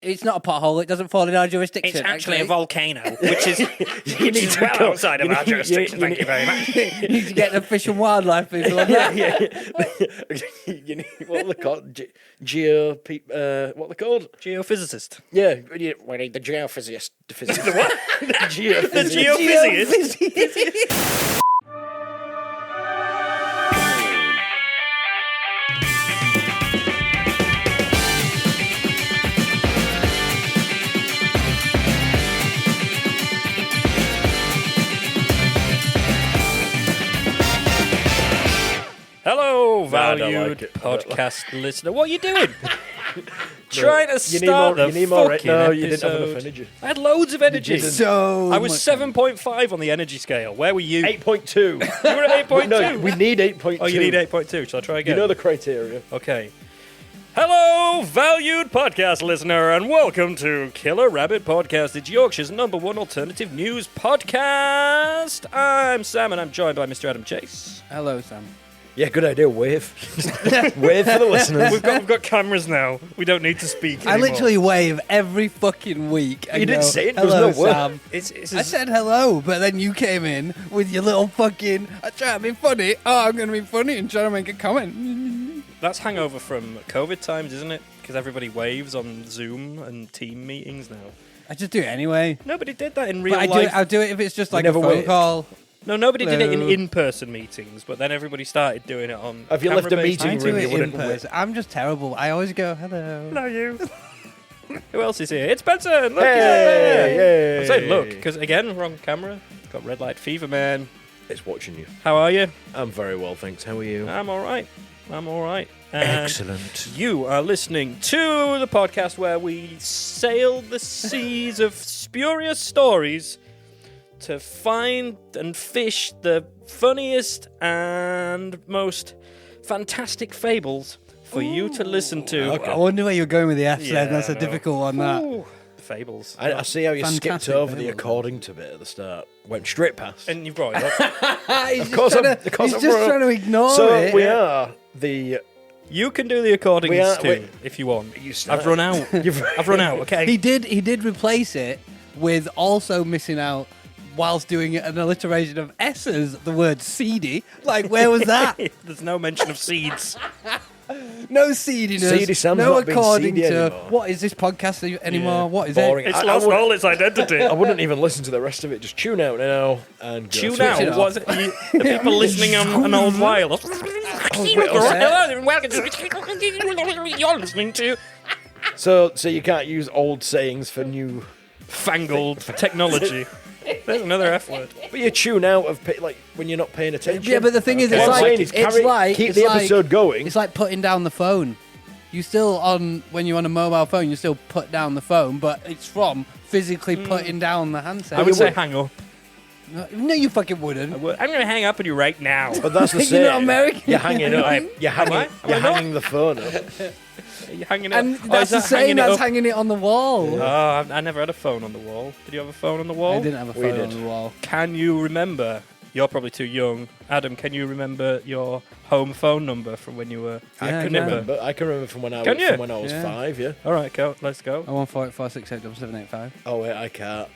It's not a pothole. It doesn't fall in our jurisdiction. It's actually a volcano, which is well outside of our jurisdiction. Thank you very much. You need to get the fish and wildlife people on that. You need, what are they called? What are they called? Geophysicist. Yeah, we need the geophysicist. The what? The geophysicist. The geophysicist. Hello, valued podcast listener. What are you doing? Trying to start the fucking No, episode. you didn't have enough energy. I had loads of energy. So I was 7.5 on the energy scale. Where were you? 8.2. You were at 8.2? No, we need 8.2. Oh, you need 8.2. Shall I try again? You know the criteria. Okay. Hello, valued podcast listener, and welcome to Killer Rabbit Podcast. It's Yorkshire's #1 alternative news podcast. I'm Sam, and I'm joined by Mr. Adam Chase. hello, Sam. Yeah, good idea. Wave. Wave for the listeners. We've got cameras now. We don't need to speak I anymore. literally wave every fucking week. You didn't say it. There Hello, was no word. Sam. It's I said hello, but then you came in with your little fucking. I try to be funny. Oh, I'm going to be funny and try to make a comment. That's hangover from COVID times, isn't it? Because everybody waves on Zoom and team meetings now. I just do it anyway. Nobody did that in real But life. I'll do it if it's just like a never phone waved. call. No, nobody did it Hello. in in-person meetings, but then everybody started doing it on Have you left a camera-based- meeting I do room, it you in wouldn't person. I'm just terrible. I always go, hello. No, you. Who else is here? It's Benson. Look, he's up Hey, there. yay. I'm saying look, because again, wrong camera. Got red light fever, man. It's watching you. How are you? I'm very well, thanks. How are you? I'm all right. I'm all right. And Excellent. you are listening to the podcast where we sail the seas of spurious stories to find and fish the funniest and most fantastic fables for you to listen to. Okay. I wonder where you're going with the F Yeah, then. That's I a know. difficult one, that. Ooh, fables. I see how you skipped Fantastic over the fables. according to bit at the start. Went straight past. And you brought it up. He's course just, I'm- trying, of course he's I'm just wrong. trying to ignore So it. we are the... You can do the accordings We are- too, wait. if you want. You started. I've run out. I've run out, okay? He did replace it with also missing out whilst doing an alliteration of S's, the word seedy. Like, where was that? There's no mention of seeds. No seediness. Seedy Sam's no not being according seedy to anymore. what is this podcast anymore? Yeah. What is Boring. it? It's I lost would- all its identity. I wouldn't even listen to the rest of it. Just tune out now and go Tune to out. it. off. Was it the people listening on an old wireless? Hello and welcome to you're listening to So you can't use old sayings for new... fangled technology. There's another F word. But you tune out of like when you're not paying attention. Yeah, but the thing is, What it's I'm like saying is keep the episode going. It's like putting down the phone. You still when you're on a mobile phone, you still put down the phone, but it's from physically putting down the handset. I would say hang up. No, you fucking wouldn't. I'm going to hang up on you right now. But that's the You're not same. American. You're hanging up. Am You're hanging. I? Am You're I not? hanging the phone up. Are you hanging it And up? Oh, that's is the that same hanging it as up? hanging it on the wall. Oh, I never had a phone on the wall. Did you have a phone on the wall? I didn't have a We phone on did. the wall. Can you remember? You're probably too young. Adam, can you remember your home phone number from when you were... I Yeah, can yeah. remember. I can remember from when I Can you? was Yeah. 5. Yeah. All right, go. Let's go. 01484687785. Oh wait, I can't.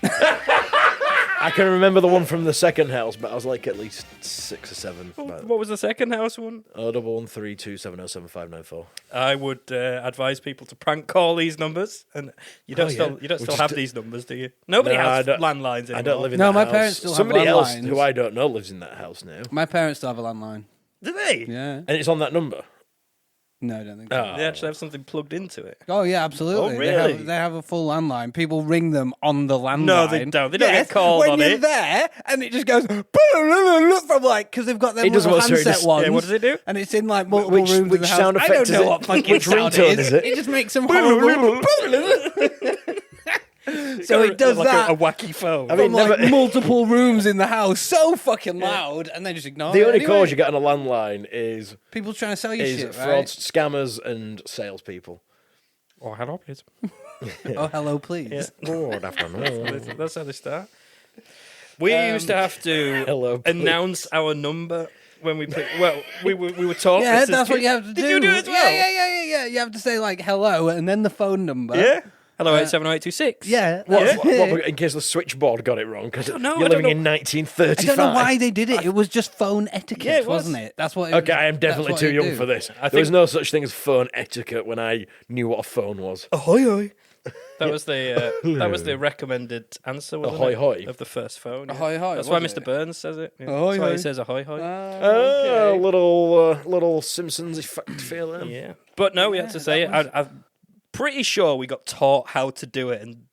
I can remember the one from the second house, but I was like at least 6 or 7. What was the second house one? 01132707594. I would advise people to prank call these numbers, and you don't Oh, still yeah. you don't We'll still just have do- these numbers, do you? Nobody No, I has don't- landlines anymore. I don't live in No, that my house. parents still have Somebody else landlines. who I don't know lives in that house now, My parents still have a landline. Do they? Yeah. and it's on that number. No, I don't think so. Oh. They actually have something plugged into it. Oh, yeah, absolutely. Oh, really? They have a full landline. People ring them on the landline. No, they don't. They don't Yes, get called when on you're it. there, and it just goes, look from like, because they've got their It does little what, sorry, handset just- ones. Yeah, what does it do? And it's in like multiple Which- rooms which in the house. sound I effect don't know is it? what fucking Which sound ringtone it is it? It just makes some horrible... So it does like that a wacky phone. I mean, from like never- multiple rooms in the house, so fucking loud, and they just ignore The it only anyway. calls you get on a landline is People trying to sell you shit, frauds, scammers, and salespeople. Oh, hello, please. right? Oh, hello, please. Yeah. Good afternoon. That's how they start. We used to have to Hello, please. announce our number when we pick. Well, we were taught. Yeah, this as that's what kids. you have to do. Did you do it as well? Yeah. You have to say like hello and then the phone number. Yeah. Hello, 870826. Yeah. What, in case the switchboard got it wrong, because you're know. living I in 1935. I don't know why they did it. It was just phone etiquette, Yeah, it was. wasn't it? That's what. It Okay, was, I am definitely too young for this. There was no such thing as phone etiquette when I knew what a phone was. Ahoy, hoy. That was the recommended answer, wasn't Ahoy, it? hoy. Of the first phone. Yeah. Ahoy, hoy, That's why wasn't Mr. it? Burns says it. Yeah. Ahoy, That's why hoy. he says ahoy, hoy. Oh, little Simpsons effect feel there. Yeah. But no, we had to say it. I'm pretty sure we got taught how to do it, and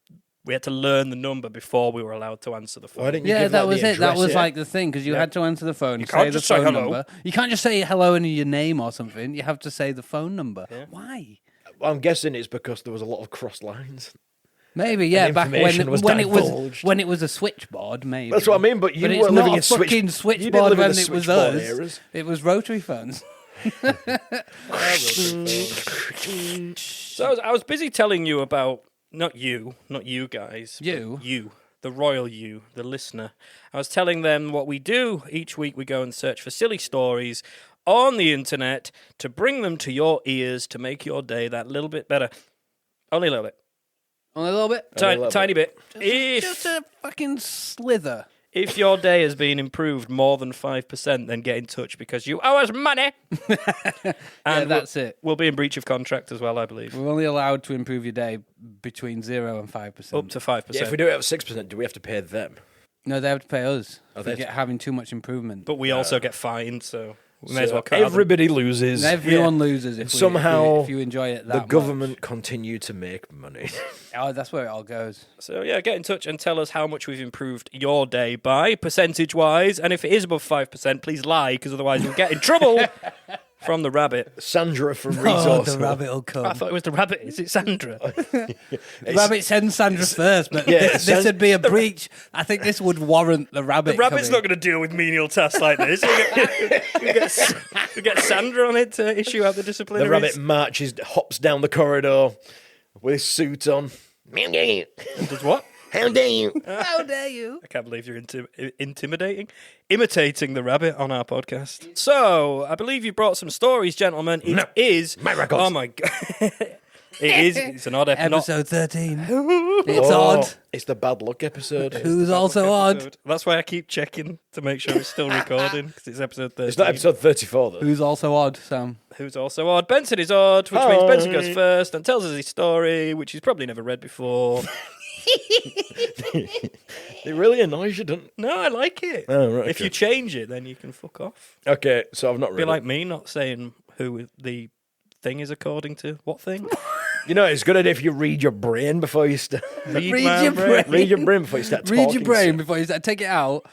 we had to learn the number before we were allowed to answer the phone. Why didn't you Yeah, give that the was it. That address, was yeah? like the thing because you had to answer the phone. You can't say the just say phone hello. number. You can't just say hello and your name or something. You have to say the phone number. Yeah. Why? I'm guessing it's because there was a lot of crossed lines. Maybe, yeah. And Back information was when divulged. it was a switchboard, maybe. That's what I mean, but you But weren't it's living not in a fucking you didn't switchboard live in when the it was switchboard us. eras. It was rotary phones. So I was busy telling you about not you guys, You? but you, the royal you, the listener. I was telling them what we do each week. We go and search for silly stories on the internet to bring them to your ears to make your day that little bit better. Only a little bit, Only a little bit. tiny bit. Just a fucking slither. If your day has been improved more than 5%, then get in touch because you owe us money. And that's it. We'll be in breach of contract as well, I believe. We're only allowed to improve your day between 0 and 5%. Up to 5%. Yeah, if we do it at 6%, do we have to pay them? No, they have to pay us Oh, for they- having too much improvement. But we also get fined, so we may as So well cut everybody loses. Everyone loses if Somehow if you enjoy it that the much. government continue to make money. Oh, that's where it all goes. So yeah, get in touch and tell us how much we've improved your day by percentage-wise. And if it is above 5%, please lie, because otherwise you'll get in trouble from the rabbit. Sandra from Oh, Resource. the rabbit will come. I thought it was the rabbit. Is it Sandra? Rabbit sends Sandra first, but Yeah, this would be a breach. I think this would warrant the rabbit. The rabbit's coming. not going to deal with menial tasks like this. We get Sandra on it to issue out the disciplinaries. The rabbit marches, hops down the corridor with his suit on. Does what? How dare you? How dare you? I can't believe you're imitating the rabbit on our podcast. So, I believe you brought some stories, gentlemen. It is my records. Oh my god. It's an odd episode. Episode 13. It's odd. It's the bad luck episode. Who's also odd? That's why I keep checking to make sure it's still recording, because it's episode 13. It's not episode 34, though. Who's also odd, Sam? Who's also odd? Benson is odd, which means Benson goes first and tells us his story, which he's probably never read before. It really annoys you, doesn't it? No, I like it. Oh, right, If okay. you change it, then you can fuck off. Okay, so I've not Be read like it. me not saying who the thing is according to. What thing? You know, it's a good idea if you read your brain before you start. Read Read my your brain. Read your brain before you start talking. Read your brain before you start. Take it out.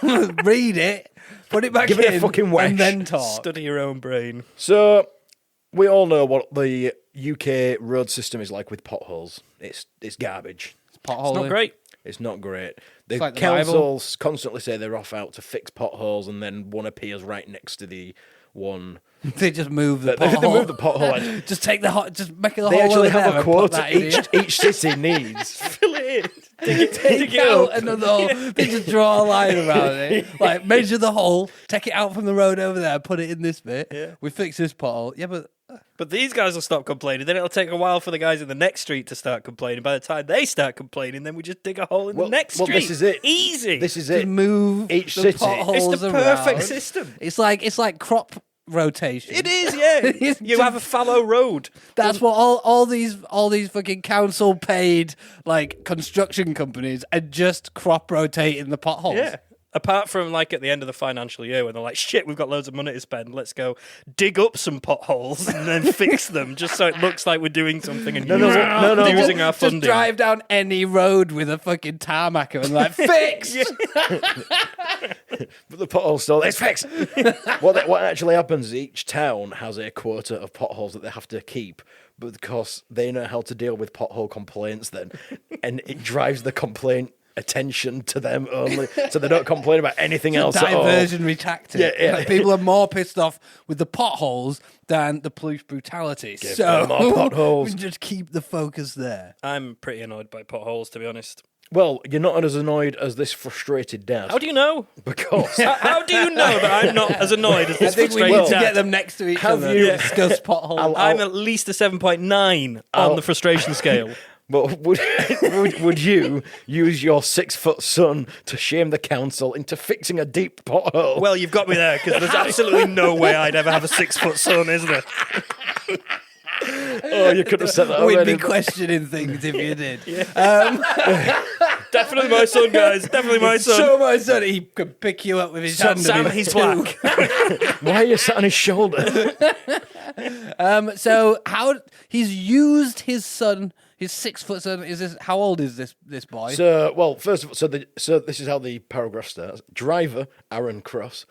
Read it. Put it back Give in. it a fucking whack. And then talk. Study your own brain. So, we all know what the UK road system is like with potholes. It's garbage. Pothole. It's not great. It's not great. The like the Bible. councils constantly say they're off out to fix potholes, and then one appears right next to the one. They just move the They pothole. move the pothole. Just take the hot. Just make the They hole actually over there have a and put quota that in here. each city needs. Fill it in. Take out another hole. They just draw a line around it. Like measure the hole, take it out from the road over there, put it in this bit. Yeah. We fix this pothole. Yeah, but But these guys will stop complaining. Then it'll take a while for the guys in the next street to start complaining. By the time they start complaining, then we just dig a hole in the next street. This is it. Easy. This is just it. move Each the city. potholes It's the around. perfect system. It's like crop rotation. It is, yeah. You have a fallow road. That's what all these fucking council paid like construction companies are just crop rotating the potholes. Yeah. Apart from like at the end of the financial year when they're like, shit, we've got loads of money to spend. Let's go dig up some potholes and then fix them just so it looks like we're doing something and No, using our Just funding. drive down any road with a fucking tarmac and like fixed. But the potholes still, it's fixed. What actually happens is each town has a quota of potholes that they have to keep, but because they know how to deal with pothole complaints then, and it drives the complaint attention to them only, so they don't complain about anything else at all. Diversionary tactic. Yeah. Like, people are more pissed off with the potholes than the police brutality. Give so them more potholes. we just keep the focus there. I'm pretty annoyed by potholes, to be honest. Well, you're not as annoyed as this frustrated dad. How do you know? Because How do you know that I'm not as annoyed as I this think we frustrated need to dad? get them next to each Have other you- to discuss potholes. I'm at least a 7.9 on the frustration scale. But would you use your 6-foot son to shame the council into fixing a deep pothole? Well, you've got me there, because there's absolutely no way I'd ever have a 6-foot son, is there? Oh, you could have said that We'd already. be questioning things if you did. Definitely my son, guys. Definitely my son. So my son, he could pick you up with his hand. Sam, and he's two. black. Why are you sat on his shoulder? So how he's used his son, his 6-foot son. Is this how old is this boy? So, well, first of all, so this is how the paragraph starts. Driver Aaron Cross.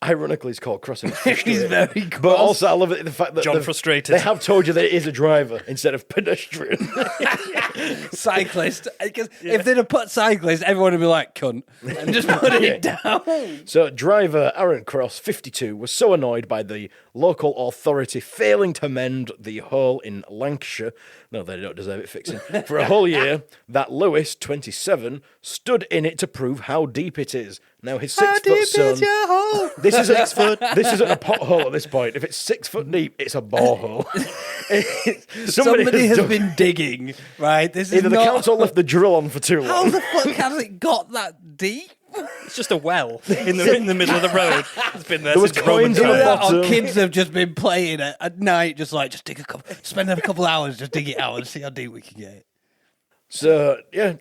Ironically, it's called Cross. And it's He's frustrating. very cross. But also, I love it the fact that John frustrated. They have told you that it is a driver instead of pedestrian. Cyclist. Because if they'd have put cyclist, everyone would be like, cunt. And just put it down. So, driver Aaron Cross, 52, was so annoyed by the local authority failing to mend the hole in Lancashire, no, they don't deserve it fixing, for a whole year, that Lewis, 27, stood in it to prove how deep it is. Now, his 6-foot son... hole? This isn't a pothole at this point. If it's 6 foot deep, it's a borehole. Somebody has been digging, right? This is Either the not... council left the drill on for too How long. the fuck has it got that deep? It's just a well in the middle of the road. It's been there There was since Roman coins in the times. bottom. Our kids have just been playing it at night, just dig a couple, spend a couple hours, just dig it out and see how deep we can get it. So yeah,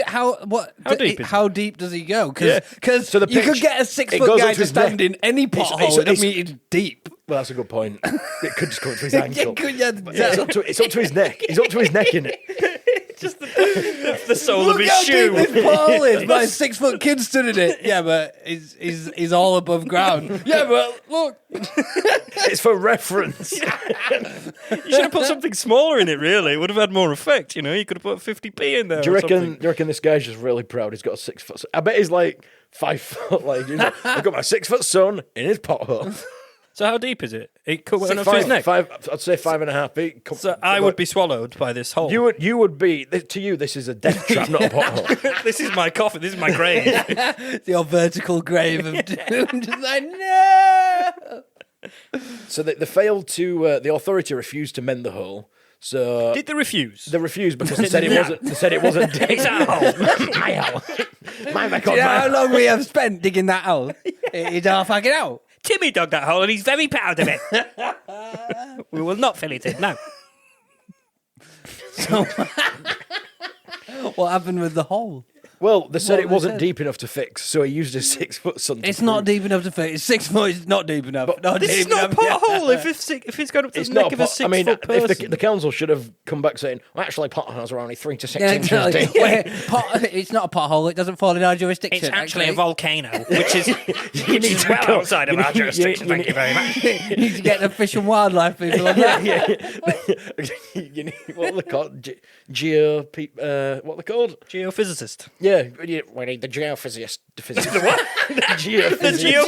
How deep does he go? Yeah. Because So the you could pitch- get a it 6-foot goes guy up to to his stand neck. in any pothole. It doesn't mean it's deep. well, that's a good point. It could just go up to his ankle. Yeah, It's up to his neck. He's up to his neck in it. Just the sole Look of his how shoe. deep this pothole is. My 6-foot kid stood in it. Yeah, but he's all above ground. Yeah, but look. It's for reference. You should have put something smaller in it, really. It would have had more effect, you know. You could have put 50p in there. Do you or reckon? something. Do you reckon this guy's just really proud? He's got a 6 foot. I bet he's like 5 foot. Like I've got my 6-foot son in his pothole. So how deep is it? It could went up to his neck. I'd say 5.5 feet. So I would be swallowed by this hole. You would be. To you, this is a death trap, not a pothole. This is my coffin. This is my grave. Your vertical grave of doom. Just like, no. So they failed to. The authority refused to mend the hole. So Did they refuse? they refused because they said it wasn't. They said it wasn't. It's our hole. my hole. My Do record. you know how long we have spent digging that hole? It's half fucking out. Timmy dug that hole and he's very proud of it. We will not fill it in, no. So, what happened with the hole? Well, they said What it they wasn't said? deep enough to fix, so he used his 6-foot son. It's not deep enough to fit. It's 6 foot. It's not deep enough. Not This is deep not a enough. pothole if it's going up to It's the not. neck of a 6 I mean, foot person. if the council should have come back saying, well, actually, potholes are only 3 to 6 Yeah, inches exactly. deep. It's not a pothole. It doesn't fall in our jurisdiction. It's actually a volcano, which is You need to well go- outside of you our need- jurisdiction. you Thank you very much. You need to get the fish and wildlife people on that. You need, what are they called? What are they called? Geophysicist. Yeah, we need the geophysicist. The what? The geophysicist.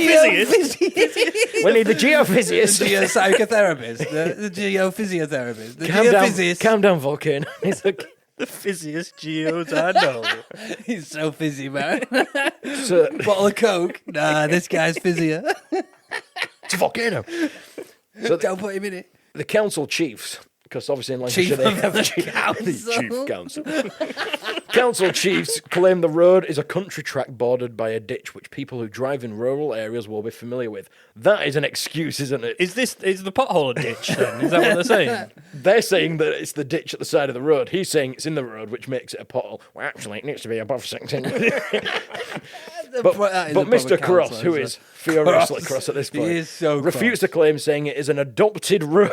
Geophysicist? We need the geophysicist. The geopsychotherapist. The geophysiotherapist. The Calm down, geophysicist. calm down, Volcano. It's okay. The fizziest geos I know. He's so fizzy, man. So, Bottle of Coke. Nah, this guy's fizzier. it's a volcano. So Don't put him in it. the council chiefs, because obviously in Lancashire Chief they of have the chief council. council. Council chiefs claim the road is a country track bordered by a ditch, which people who drive in rural areas will be familiar with. That is an excuse, isn't it? Is the pothole a ditch then? Is that what they're saying? They're saying that it's the ditch at the side of the road. He's saying it's in the road, which makes it a pothole. Well, actually, it needs to be above 6 inches. But Mr. Cross, who is furiously cross at this point, He is so refutes the claim, saying it is an adopted road.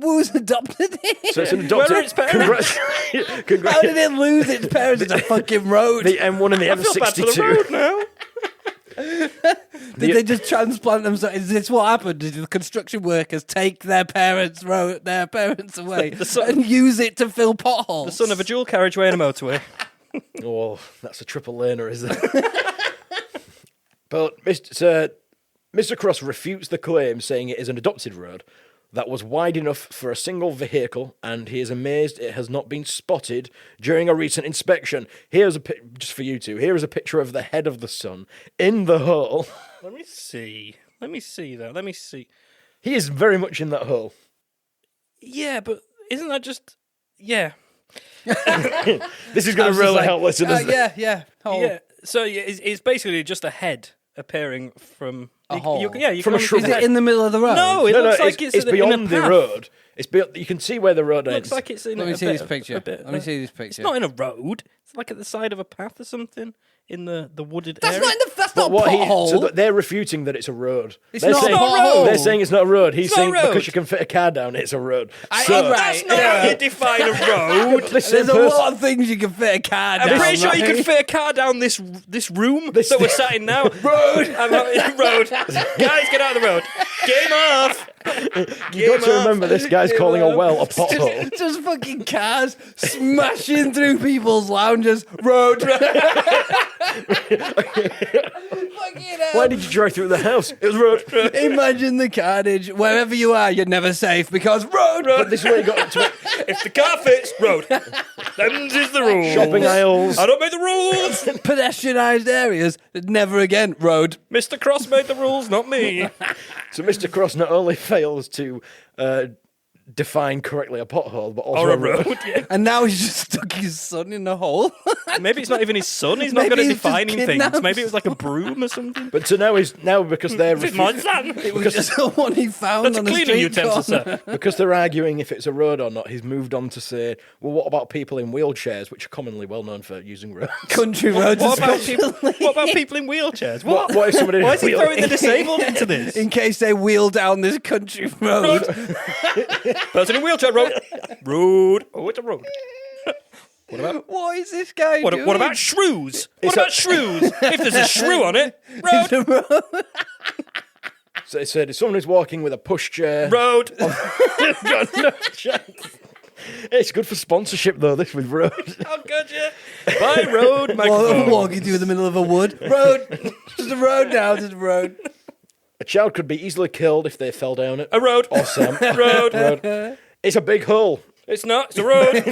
Who's adopted it? So it's an adopted. Where are its parents? How did it lose its parents? It's a fucking road. The M1 and the I feel bad for the M62. road now. Did they just transplant them? So is this what happened? Did the construction workers take their parents' away The son- and use it to fill potholes? The son of a dual carriageway and a motorway. Oh, that's a triple laner, is it? But Mr. Cross refutes the claim, saying it is an adopted road that was wide enough for a single vehicle, and he is amazed it has not been spotted during a recent inspection. Here's just for you two. Here is a picture of the head of the son in the hole. Let me see that. Let me see. He is very much in that hole. Yeah, but isn't that just... Yeah. This is going to really help listeners. Yeah. Hole. Yeah. So it's basically just a head appearing from A hole. You From a can shrub. Is it in the middle of the road? No, it looks like it's in beyond a the path. road. It's beyond, you can see where the road It ends. looks like it's in Let me a see bit this of- picture. a bit- Let me see this picture. It's not in a road. It's like at the side of a path or something in the wooded That's area. not in the. That's But not a pothole. so they're refuting that it's a road. It's they're not saying, a pothole. They're saying it's not a road. He's It's not a saying road. because you can fit a car down, it's a road. Right. That's not how you define a road. Listen, There's a lot of things you can fit a car down. I'm pretty sure you right? could fit a car down this room that we're sat in now. Road. Road. Guys, get out of the road. Game off. you got to remember this guy's calling a well a pothole. Just fucking cars smashing through people's lounges. Road. Fucking hell. Why did you drive through the house? It was road. Imagine the carnage. Wherever you are, you're never safe because road. But this is where you got to If the car fits, road. Them's is the rule. shopping aisles. I don't make the rules. Pedestrianised areas. Never again. Road. Mr. Cross made the rules, not me. So Mr. Cross not only fails to define correctly a pothole, but also Or a road, yeah. And now he's just stuck his son in a hole. Maybe it's not even his son. He's not Maybe good at he's just defining things. kidnapped. Maybe it was like a broom or something. But so now because they're It's my son. It was just the one he found That's a on the cleaning street utensil, corner. sir. because they're arguing if it's a road or not, he's moved on to say, well, what about people in wheelchairs, which are commonly well known for using roads? Country roads. What about especially. people? What about people in wheelchairs? What? What if somebody Why is he throwing the disabled into this? In case they wheel down this country road. Person in wheelchair, road. Road. Oh, it's a road. What about? What is this guy doing? What about shrews? What about shrews? If there's a shrew on it, road. So they said if someone is walking with a pushchair, Road. got no chance. It's good for sponsorship though. This with road. Oh, good, yeah. By road, microphone. Walking through the middle of a wood. Road. Just a road now. Just a road. A child could be easily killed if they fell down it. A road. Or Sam. Road. It's a big hole. It's not. It's a road.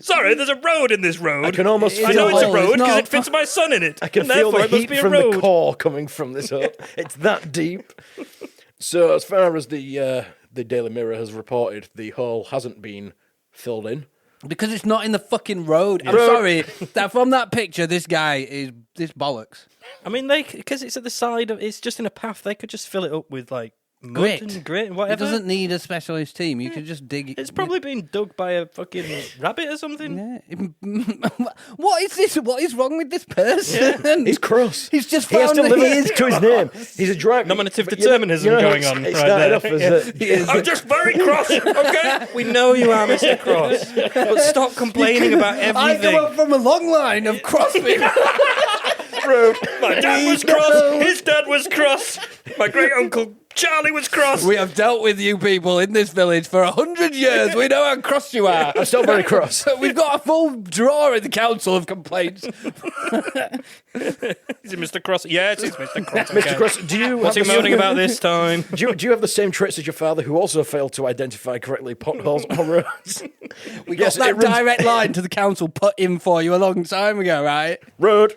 Sorry, there's a road in this road. I can almost I feel. know it's a hole. road It's not because a it fits my son in it. I can and feel therefore the it must heat be a from road. the core coming from this hole. It's that deep. So as far as the Daily Mirror has reported, the hole hasn't been filled in. Because it's not in the fucking road. I'm sorry. That from that picture, this guy is this bollocks. I mean, because it's at the side of, it's just in a path. They could just fill it up with like mud Grit. and grit and It whatever. doesn't need a specialist team. You can just dig it. It's probably been dug by a fucking rabbit or something. Yeah. What is this? What is wrong with this person? He's cross. He's just He has found to that live he it is to his name. He's a drag. Nominative but determinism going it's- on It right started there. off as He is. I'm just very cross, okay? We know you are, Mr. Cross. But stop complaining about I come everything. up from a long line of cross people. My dad was cross. His dad was cross. My great uncle Charlie was cross. We have dealt with you people in this village for 100 years. We know how cross you are. I'm still very cross. We've got a full drawer in the council of complaints. Is it Mr. Cross? Yes, it's Mr. Cross. Mr. Cross, do you What's he have the moaning same- about this time? Do you have the same traits as your father, who also failed to identify correctly potholes on roads? We got that direct line to the council put in for you a long time ago, right? Road.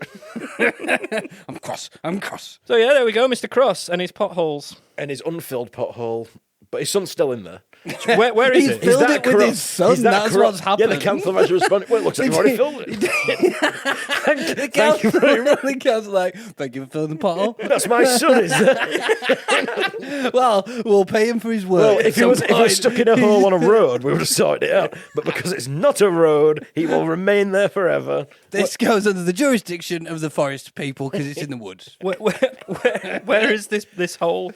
I'm cross. I'm cross. So yeah, there we go, Mr. Cross and his potholes. And his unfilled pothole, but his son's still in there. Where is He's it? filled Is that it with cross? his son. Is that That's cross? what's happened. Yeah, the council has responded. Well, it looks like you've already filled it. Thank you very much. The council like, thank you for filling the pothole. That's my son, is it? Well, we'll pay him for his work. Well, at if he some was point. stuck in a hole on a road, we would have sorted it out. But because it's not a road, he will remain there forever. This goes under the jurisdiction of the forest people because it's in the woods. Where is this hole?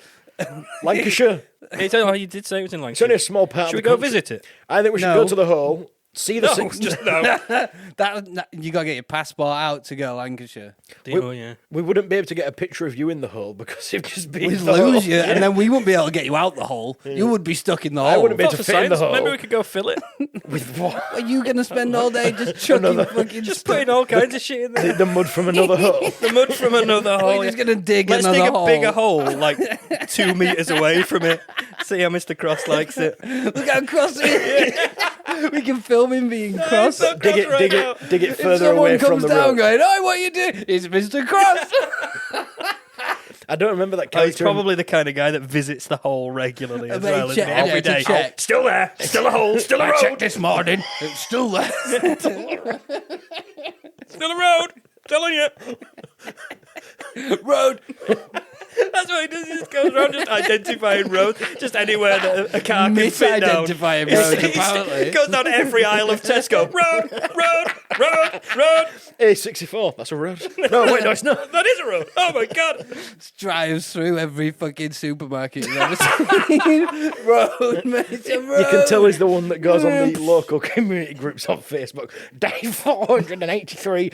Lancashire. Oh, you did say it was in It's only Lancashire. a small part Should we of the go country. visit it? I think we should No. go to the hole, see the No, six. just no. That you gotta get your passport out to go to Lancashire. Oh, yeah. We wouldn't be able to get a picture of you in the hole because it'd just be We'd the hole. lose you, and then we wouldn't be able to get you out the hole. You would be stuck in the hole. I wouldn't be able Thought to for fit in the science, hole. maybe we could go fill it. With what? Are you going to spend all day just chucking fucking Just putting all kinds of shit in there. The mud from another hole. The mud from another hole. We're just going to dig Let's another dig a hole. bigger hole, like 2 meters away from it. See how Mr. Cross likes it. Look how cross he is. We can film him being cross. so Dig it, right dig now. it, dig it If further someone away from comes the down road. going, "Oh, what you do?" It's Mr. Cross. I don't remember that Oh, he's character. probably the kind of guy that visits the hole regularly as they well, isn't he? check- Every yeah, to day. check. Oh, still there. Still a hole. Still a I road. checked this morning. It's still there. Still a road. Telling you. Road. That's what he does. He just goes around just identifying roads, just anywhere that a car can fit down. Misidentifying roads, apparently. He goes down every aisle of Tesco. Road. A64. That's a road. No, wait, no, it's not. That is a road. Oh my god. Drives through every fucking supermarket you've ever seen. Road, mate. It's a road. You can tell he's the one that goes on the local community groups on Facebook. Day 483.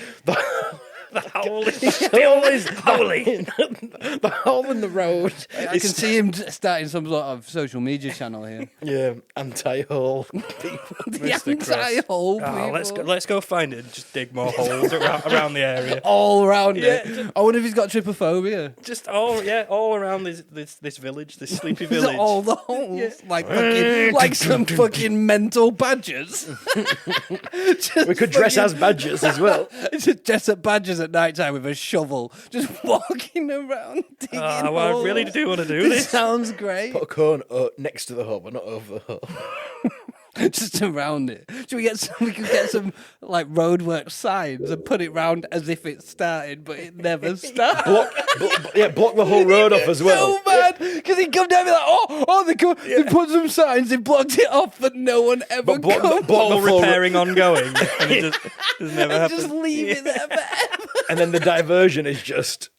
The hole is still holy. The hole in the road. I can see him starting some sort of social media channel here. Yeah, anti-hole people. The Mr. Cross. anti-hole people. Oh, let's go find it and just dig more holes around the area. All around Yeah, it. I wonder if he's got trypophobia. Just all around this village, this sleepy Is it village. all the holes? Like some fucking mental badgers. We could dress as badgers as well. Just dress up badgers at night time with a shovel, just walking around digging Well, I holes. really do want to do This this. sounds great. Put a cone next to the hole, but not over the hole. Just around it. Should we get some? We could get some like roadwork signs and put it round as if it started, but it never started. block the whole road off as well. So bad because he come down and be like, they put some signs, they blocked it off, but no one ever But block comes. the All full repairing ongoing, and it just never And happens. just leave it there forever. And then the diversion is just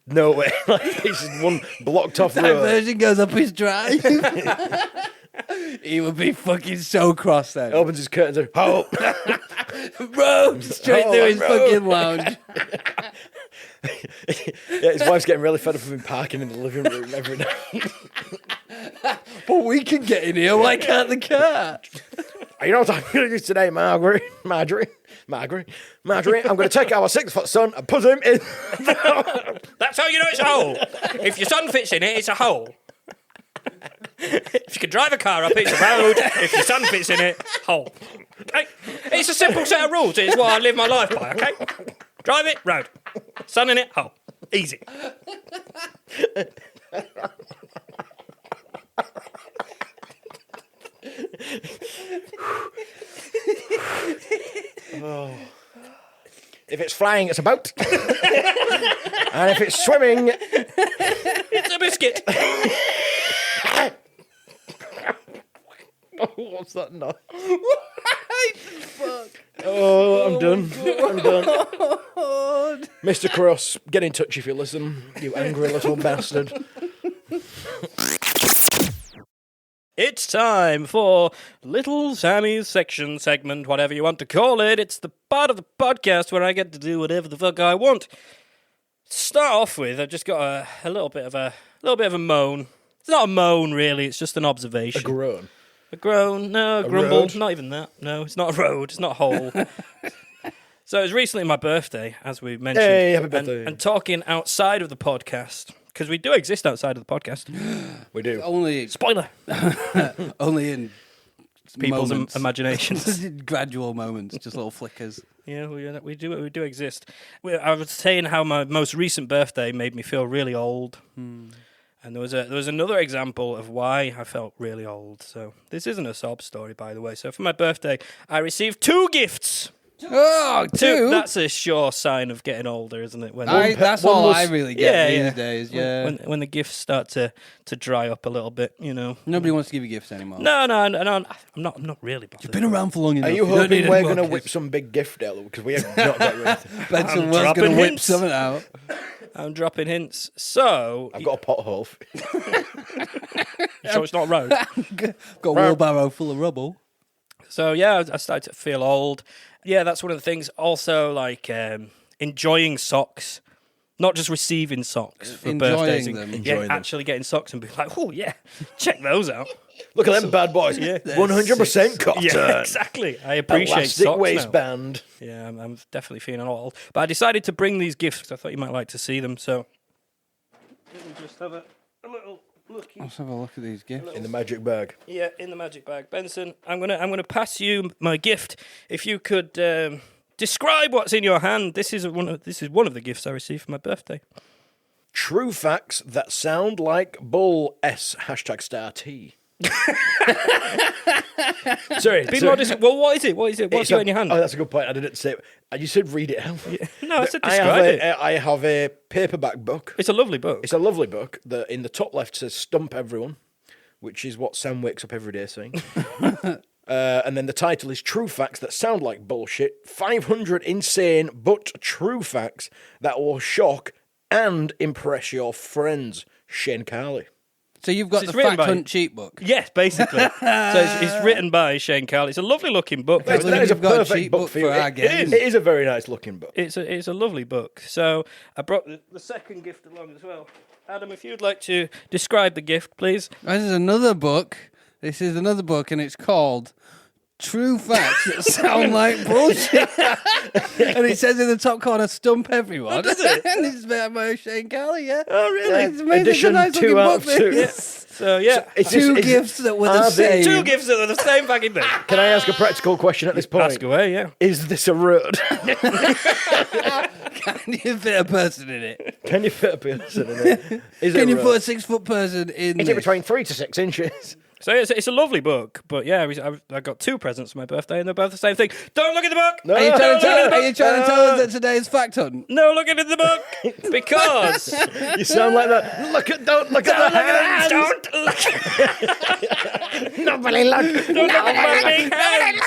nowhere. Like it's just one blocked off road. Diversion goes up his drive. He would be fucking so cross then. Opens his curtains and hole. Road straight through his road. fucking lounge. Yeah, his wife's getting really fed up of him parking in the living room every night. But we can get in here. Why can't the car? You know what I'm going to do today, Marjorie? I'm going to take our 6-foot son and put him in. That's how you know it's a hole. If your son fits in it, it's a hole. If you can drive a car up, it's a road. If your son fits in it, hole. Okay? It's a simple set of rules. It's what I live my life by, okay? Drive it, road. Son in it, hole. Easy. If it's flying, it's a boat. And if it's swimming, It's a biscuit. what's that noise? Oh, I'm done. Mr. Cross, get in touch if you listen, you angry little bastard. It's time for Little Sammy's section, segment, whatever you want to call it. It's the part of the podcast where I get to do whatever the fuck I want. To start off with, I've just got a little bit of a moan. It's not a moan, really. It's just an observation. A groan. A groan, no, a grumble, road? not even that. No, it's not a road, it's not a hole. So it was recently my birthday, as we mentioned. Hey, happy birthday. And talking outside of the podcast, because we do exist outside of the podcast. We do. Only Spoiler! in People's moments. imaginations. Gradual moments, just little flickers. Yeah, we do exist. I was saying how my most recent birthday made me feel really old. And there was another example of why I felt really old. So this isn't a sob story, by the way. So for my birthday, I received 2 gifts. Oh, two. That's a sure sign of getting older, isn't it? When That's one all was- I really get Yeah, these days. Yeah. when the gifts start to dry up a little bit, you know. Nobody wants to give you gifts anymore. No, I'm not really bothered. Been around for long enough. Are you don't need hoping we're any going to more whip gifts. some big gift out? Because we have not got you anything. Benson I'm was going dropping to whip hints. something out. I'm dropping hints. So, I've got a pothole. so it's not road. Got a wheelbarrow full of rubble. So yeah, I started to feel old. Yeah, that's one of the things. Also, like enjoying socks, not just receiving socks for Enjoying birthdays. them. Enjoying them. Actually getting socks and be like, oh yeah, check those out. Look at them bad boys. Yeah. 100% cotton. Yeah, exactly. I appreciate Elastic socks now. waistband. Yeah, I'm definitely feeling old. But I decided to bring these gifts because I thought you might like to see them. So let me just have a little looky. Let's have a look at these gifts. In the magic bag. Yeah, in the magic bag, Benson. I'm gonna pass you my gift. If you could describe what's in your hand. This is one of the gifts I received for my birthday. True facts that sound like bull. S #StarT. Sorry. Well, what is it? What is it? What's in your hand? Oh, that's a good point. I didn't say it. You said read it out. Yeah. No, I said describe it. I have a paperback book. It's a lovely book. It's a lovely book that in the top left says "Stump Everyone," which is what Sam wakes up every day saying. And then the title is True Facts That Sound Like Bullshit. 500 insane but true facts that will shock and impress your friends. Shane Carley. So you've got So the it's written Fact by- Hunt cheat book. Yes, basically. So it's written by Shane Carley. It's a lovely looking book. That That is a You've got a perfect cheat book book for you. for our It game. is a very nice looking book. It's a lovely book. So I brought the second gift along as well. Adam, if you'd like to describe the gift, please. This is another book. This is another book, and it's called True Facts That Sound Like Bullshit. And it says in the top corner, "Stump Everyone." Oh, does it? And it's by Shane Carley, yeah. Oh, really? Yeah, it's amazing. Edition it's a nice 2 looking out book, of 2. this. So yeah, Two gifts that were the are they- same. two gifts that are the same fucking thing. Can I ask a practical question at this point? Ask away, yeah. Is this a road? Can you fit a person in it? Can you fit a person in it? Is Can it you road? put a 6-foot person in Is this? it between 3 to 6 inches? So it's a lovely book, but yeah, I got 2 presents for my birthday, and they're both the same thing. Don't look at the book. No. Are you trying to No, tell us that today's Fact Hunt? No looking at the book because You sound like that. Don't look at the hands. don't look. Nobody look. Don't look at my big hands.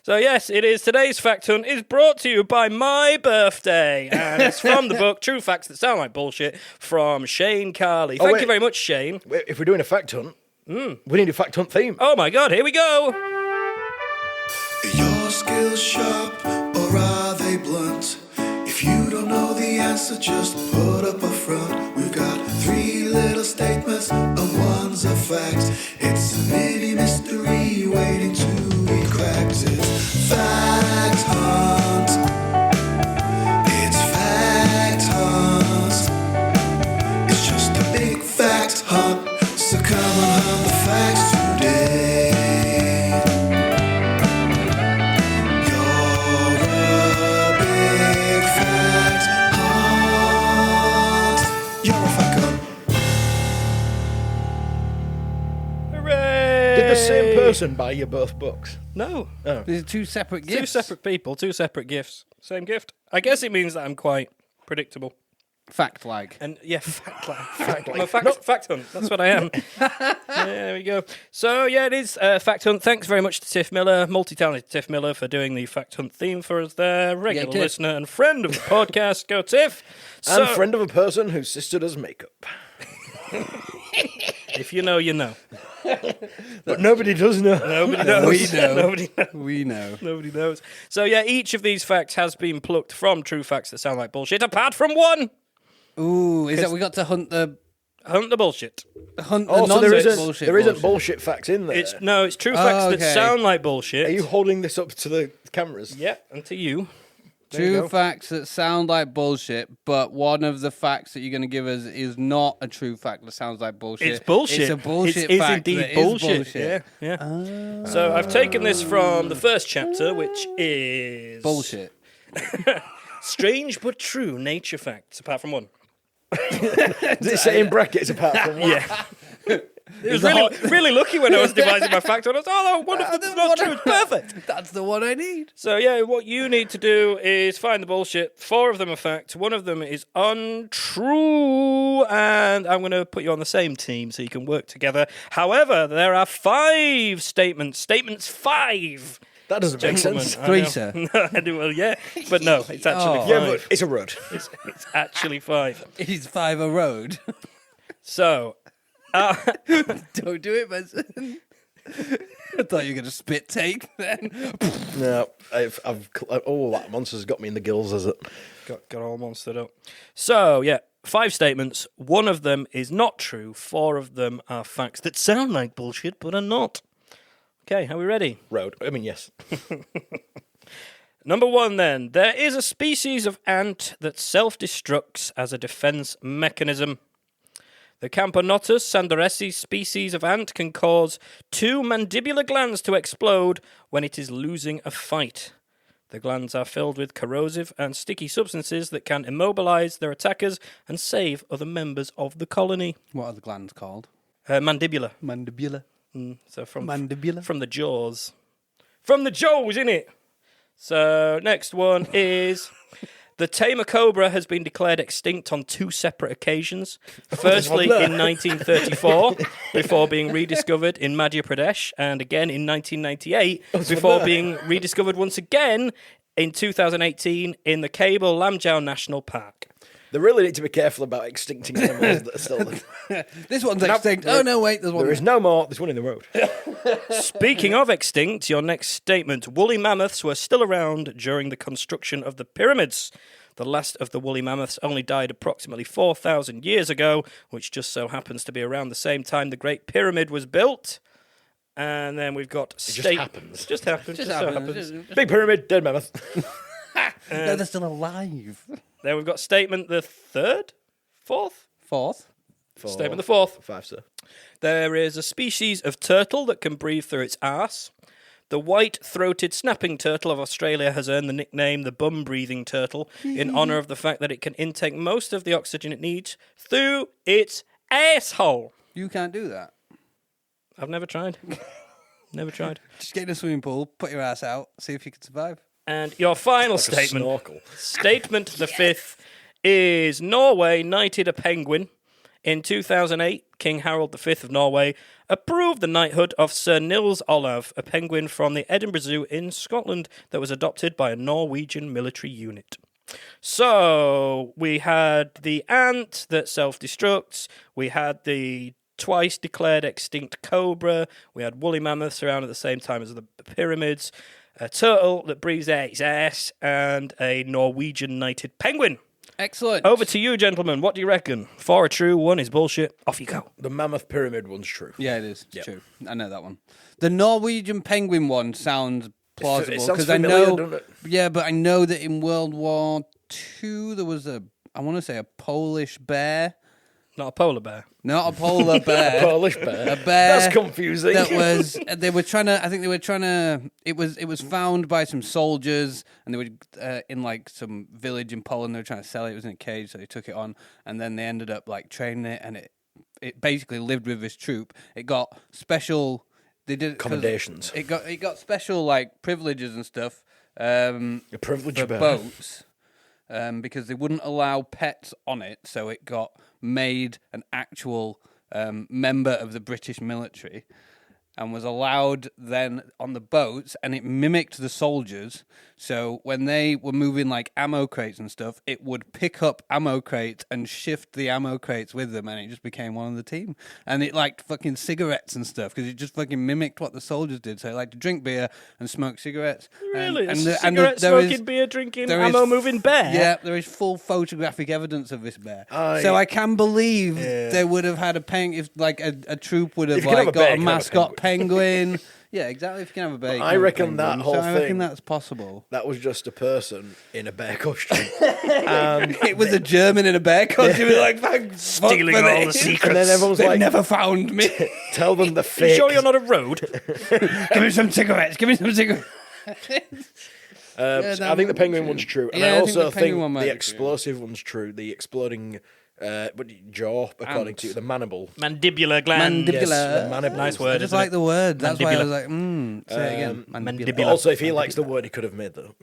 So yes, it is. Today's Fact Hunt is brought to you by my birthday, and it's from the book True Facts That Sound Like Bullshit from Shane Carley. Thank wait. you very much, Shane. Wait, if we're doing a fact hunt, we need a fact hunt theme. Oh my God, here we go. Are your skills sharp or are they blunt? If you don't know the answer, just put up a front. We've got 3 little statements and one's a fact. It's a mini mystery waiting to be cracked. It's Fact Hunt. It's Fact Hunt. It's just a big fact hunt. So come on, hunt the facts today. You're a big fact hunt. You're a fact hunt. Hooray! Did the same person buy you both books? No. These are 2 separate gifts. 2 separate people, 2 separate gifts. Same gift. I guess it means that I'm quite predictable. Fact-like. And yeah, I'm a fact hunt. That's what I am. There we go. So yeah, it is Fact Hunt. Thanks very much to Tiff Miller, multi-talented Tiff Miller, for doing the Fact Hunt theme for us there. Regular Tiff. listener and friend of the podcast. Go Tiff. And friend of a person whose sister does makeup. If you know, you know. But nobody does know. Nobody knows. We know. Nobody knows. We know. Nobody knows. So yeah, each of these facts has been plucked from True Facts That Sound Like Bullshit, apart from one. Ooh, is that we got to hunt the bullshit. Also, there isn't bullshit facts in there. It's true facts okay. that sound like bullshit. Are you holding this up to the cameras? Yeah, and to you. True facts that sound like bullshit, but one of the facts that you're going to give us is not a true fact that sounds like bullshit. It's bullshit. It's a bullshit It is fact indeed that is bullshit. bullshit. Yeah. So I've taken this from the first chapter, which is Bullshit. strange but true nature facts, apart from one. Does it say in brackets apart from one? Yeah. It was really lucky when I was devising my fact. I was, one of them's not true. It's perfect. That's the one I need. So yeah, what you need to do is find the bullshit. 4 of them are fact. 1 of them is untrue, and I'm going to put you on the same team so you can work together. However, there are 5 statements. Statements 5. That doesn't make Gentlemen, sense. I 3, know. sir. No, I do, well, yeah, but no, it's actually 5. Yeah, but it's a road. It's actually 5. It's 5 a road. So, Don't do it, Benson. I thought you were going to spit take then. No, that monster's got me in the gills, has it? got all monstered up. So, yeah, 5 statements. 1 of them is not true. 4 of them are facts that sound like bullshit but are not. Okay, are we ready? Road. I mean, yes. Number 1 then. There is a species of ant that self-destructs as a defense mechanism. The Camponotus sandorensis species of ant can cause 2 mandibular glands to explode when it is losing a fight. The glands are filled with corrosive and sticky substances that can immobilize their attackers and save other members of the colony. What are the glands called? Mandibula. Mandibula. So from Mandibula. from the jaws. From the jaws, innit? So next one is the tamer cobra has been declared extinct on 2 separate occasions. Firstly, in 1934, before being rediscovered in Madhya Pradesh, and again in 1998, before being rediscovered once again in 2018 in the Cable Lamjau National Park. They really need to be careful about extincting animals that are still there. This one's extinct. Oh, no, wait, there's one. There is no more. There's one in the road. Speaking of extinct, your next statement. Woolly mammoths were still around during the construction of the pyramids. The last of the woolly mammoths only died approximately 4,000 years ago, which just so happens to be around the same time the Great Pyramid was built. And then we've got... Just happens. Just happens. Just so happens. Big pyramid, dead mammoth. No, they're still alive. Then we've got statement the 3rd? 4th? Fourth. Statement the 4th. 5, sir. There is a species of turtle that can breathe through its arse. The white-throated snapping turtle of Australia has earned the nickname the bum-breathing turtle in honour of the fact that it can intake most of the oxygen it needs through its asshole. You can't do that. I've never tried. Never tried. Just get in a swimming pool, put your ass out, see if you can survive. And your final A statement. snorkel. Statement the 5th is Norway knighted a penguin. In 2008, King Harold V of Norway approved the knighthood of Sir Nils Olav, a penguin from the Edinburgh Zoo in Scotland that was adopted by a Norwegian military unit. So, we had the ant that self-destructs, we had the twice declared extinct cobra, we had woolly mammoths around at the same time as the pyramids, a turtle that breathes out its ass, and a Norwegian knighted penguin. Excellent. Over to you, gentlemen. What do you reckon? 4 are true, 1 is bullshit. Off you go. The mammoth pyramid one's true. Yeah, it is. It's true. I know that one. The Norwegian penguin one sounds plausible It sounds because I familiar, know. doesn't it? Yeah, but I know that in World War II there was I want to say a Polish bear. Not a polar bear. Not a polar bear. Polish bear. A bear. That's confusing. That was they were trying to. It was found by some soldiers, and they were in like some village in Poland. They were trying to sell it. It was in a cage, so they took it on, and then they ended up like training it, and it basically lived with this troop. It got special. They did Accommodations. It got special like privileges and stuff. A privilege for bear. boats. Because they wouldn't allow pets on it, so it got made an actual member of the British military and was allowed then on the boats, and it mimicked the soldiers. So when they were moving like ammo crates and stuff, it would pick up ammo crates and shift the ammo crates with them, and it just became one of the team. And it liked fucking cigarettes and stuff because it just fucking mimicked what the soldiers did. So it liked to drink beer and smoke cigarettes. Really? And Cigarette smoking, beer drinking, ammo moving bear? Yeah, there is full photographic evidence of this bear. Oh, so yeah. I can believe they would have had a if like a troop would have If you can have like a bear, got a you can have a mascot penguin. Yeah, exactly. If you can have a bear, you I can have a reckon that penguin. whole so I reckon thing- that's possible. That was just a person in a bear costume. It was a German in a bear costume, like thank fuck Stealing for all the this. secrets. And then everyone's They've like, never found me. tell them the Are you fake. sure you're not a road? Give me some cigarettes. Give me some cigarettes. I think the penguin one's true. And Yeah, I I think also the penguin think one might the be true. explosive one's true. The exploding jaw, according Ants. to the mandible. Mandibular gland. Mandibular. Yes, the mandible. Nice I word, just isn't like it? the word. That's why I was Mandibular. like, say it again. mandibular. But also, if he likes the word, he could have made that.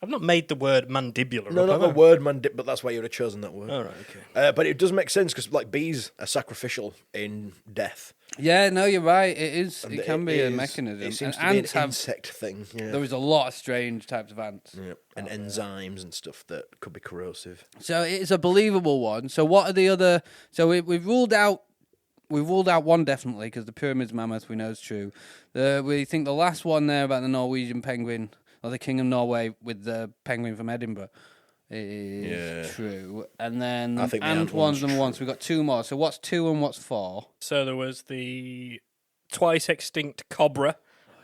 I've not made the word mandibular. No, up, not have the I? word mandib, but that's why you would have chosen that word. All right, okay. But it does make sense because, like, bees are sacrificial in death. Yeah, no, you're right. It is. And It can be a is- mechanism. It seems And to be ants an have. insect thing. Yeah. There is a lot of strange types of ants. Yeah. And enzymes and stuff that could be corrosive. So it's a believable one. So what are the other? So we've ruled out. We've ruled out one definitely because the pyramids mammoth we know is true. We think the last one there about the Norwegian penguin or the King of Norway with the penguin from Edinburgh is true. And then I think the ant ant one's one's number one. So we've got 2 more. So what's 2 and what's 4? So there was the twice extinct cobra,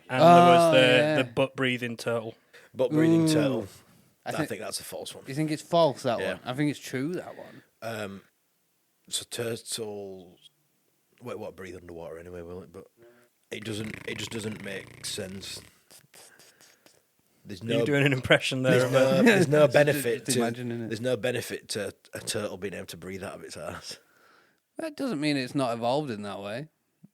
and there Oh, was yeah. the butt breathing turtle. But breathing Ooh. turtle. I I think- think that's a false one. You think it's false that Yeah. one? I think it's true that one. So turtles. Wait, what? Breathe underwater anyway, will it? But it doesn't. It just doesn't make sense. There's You're no doing an impression there. there's no benefit Just to imagining it. there's no benefit to a turtle being able to breathe out of its ass. That doesn't mean it's not evolved in that way.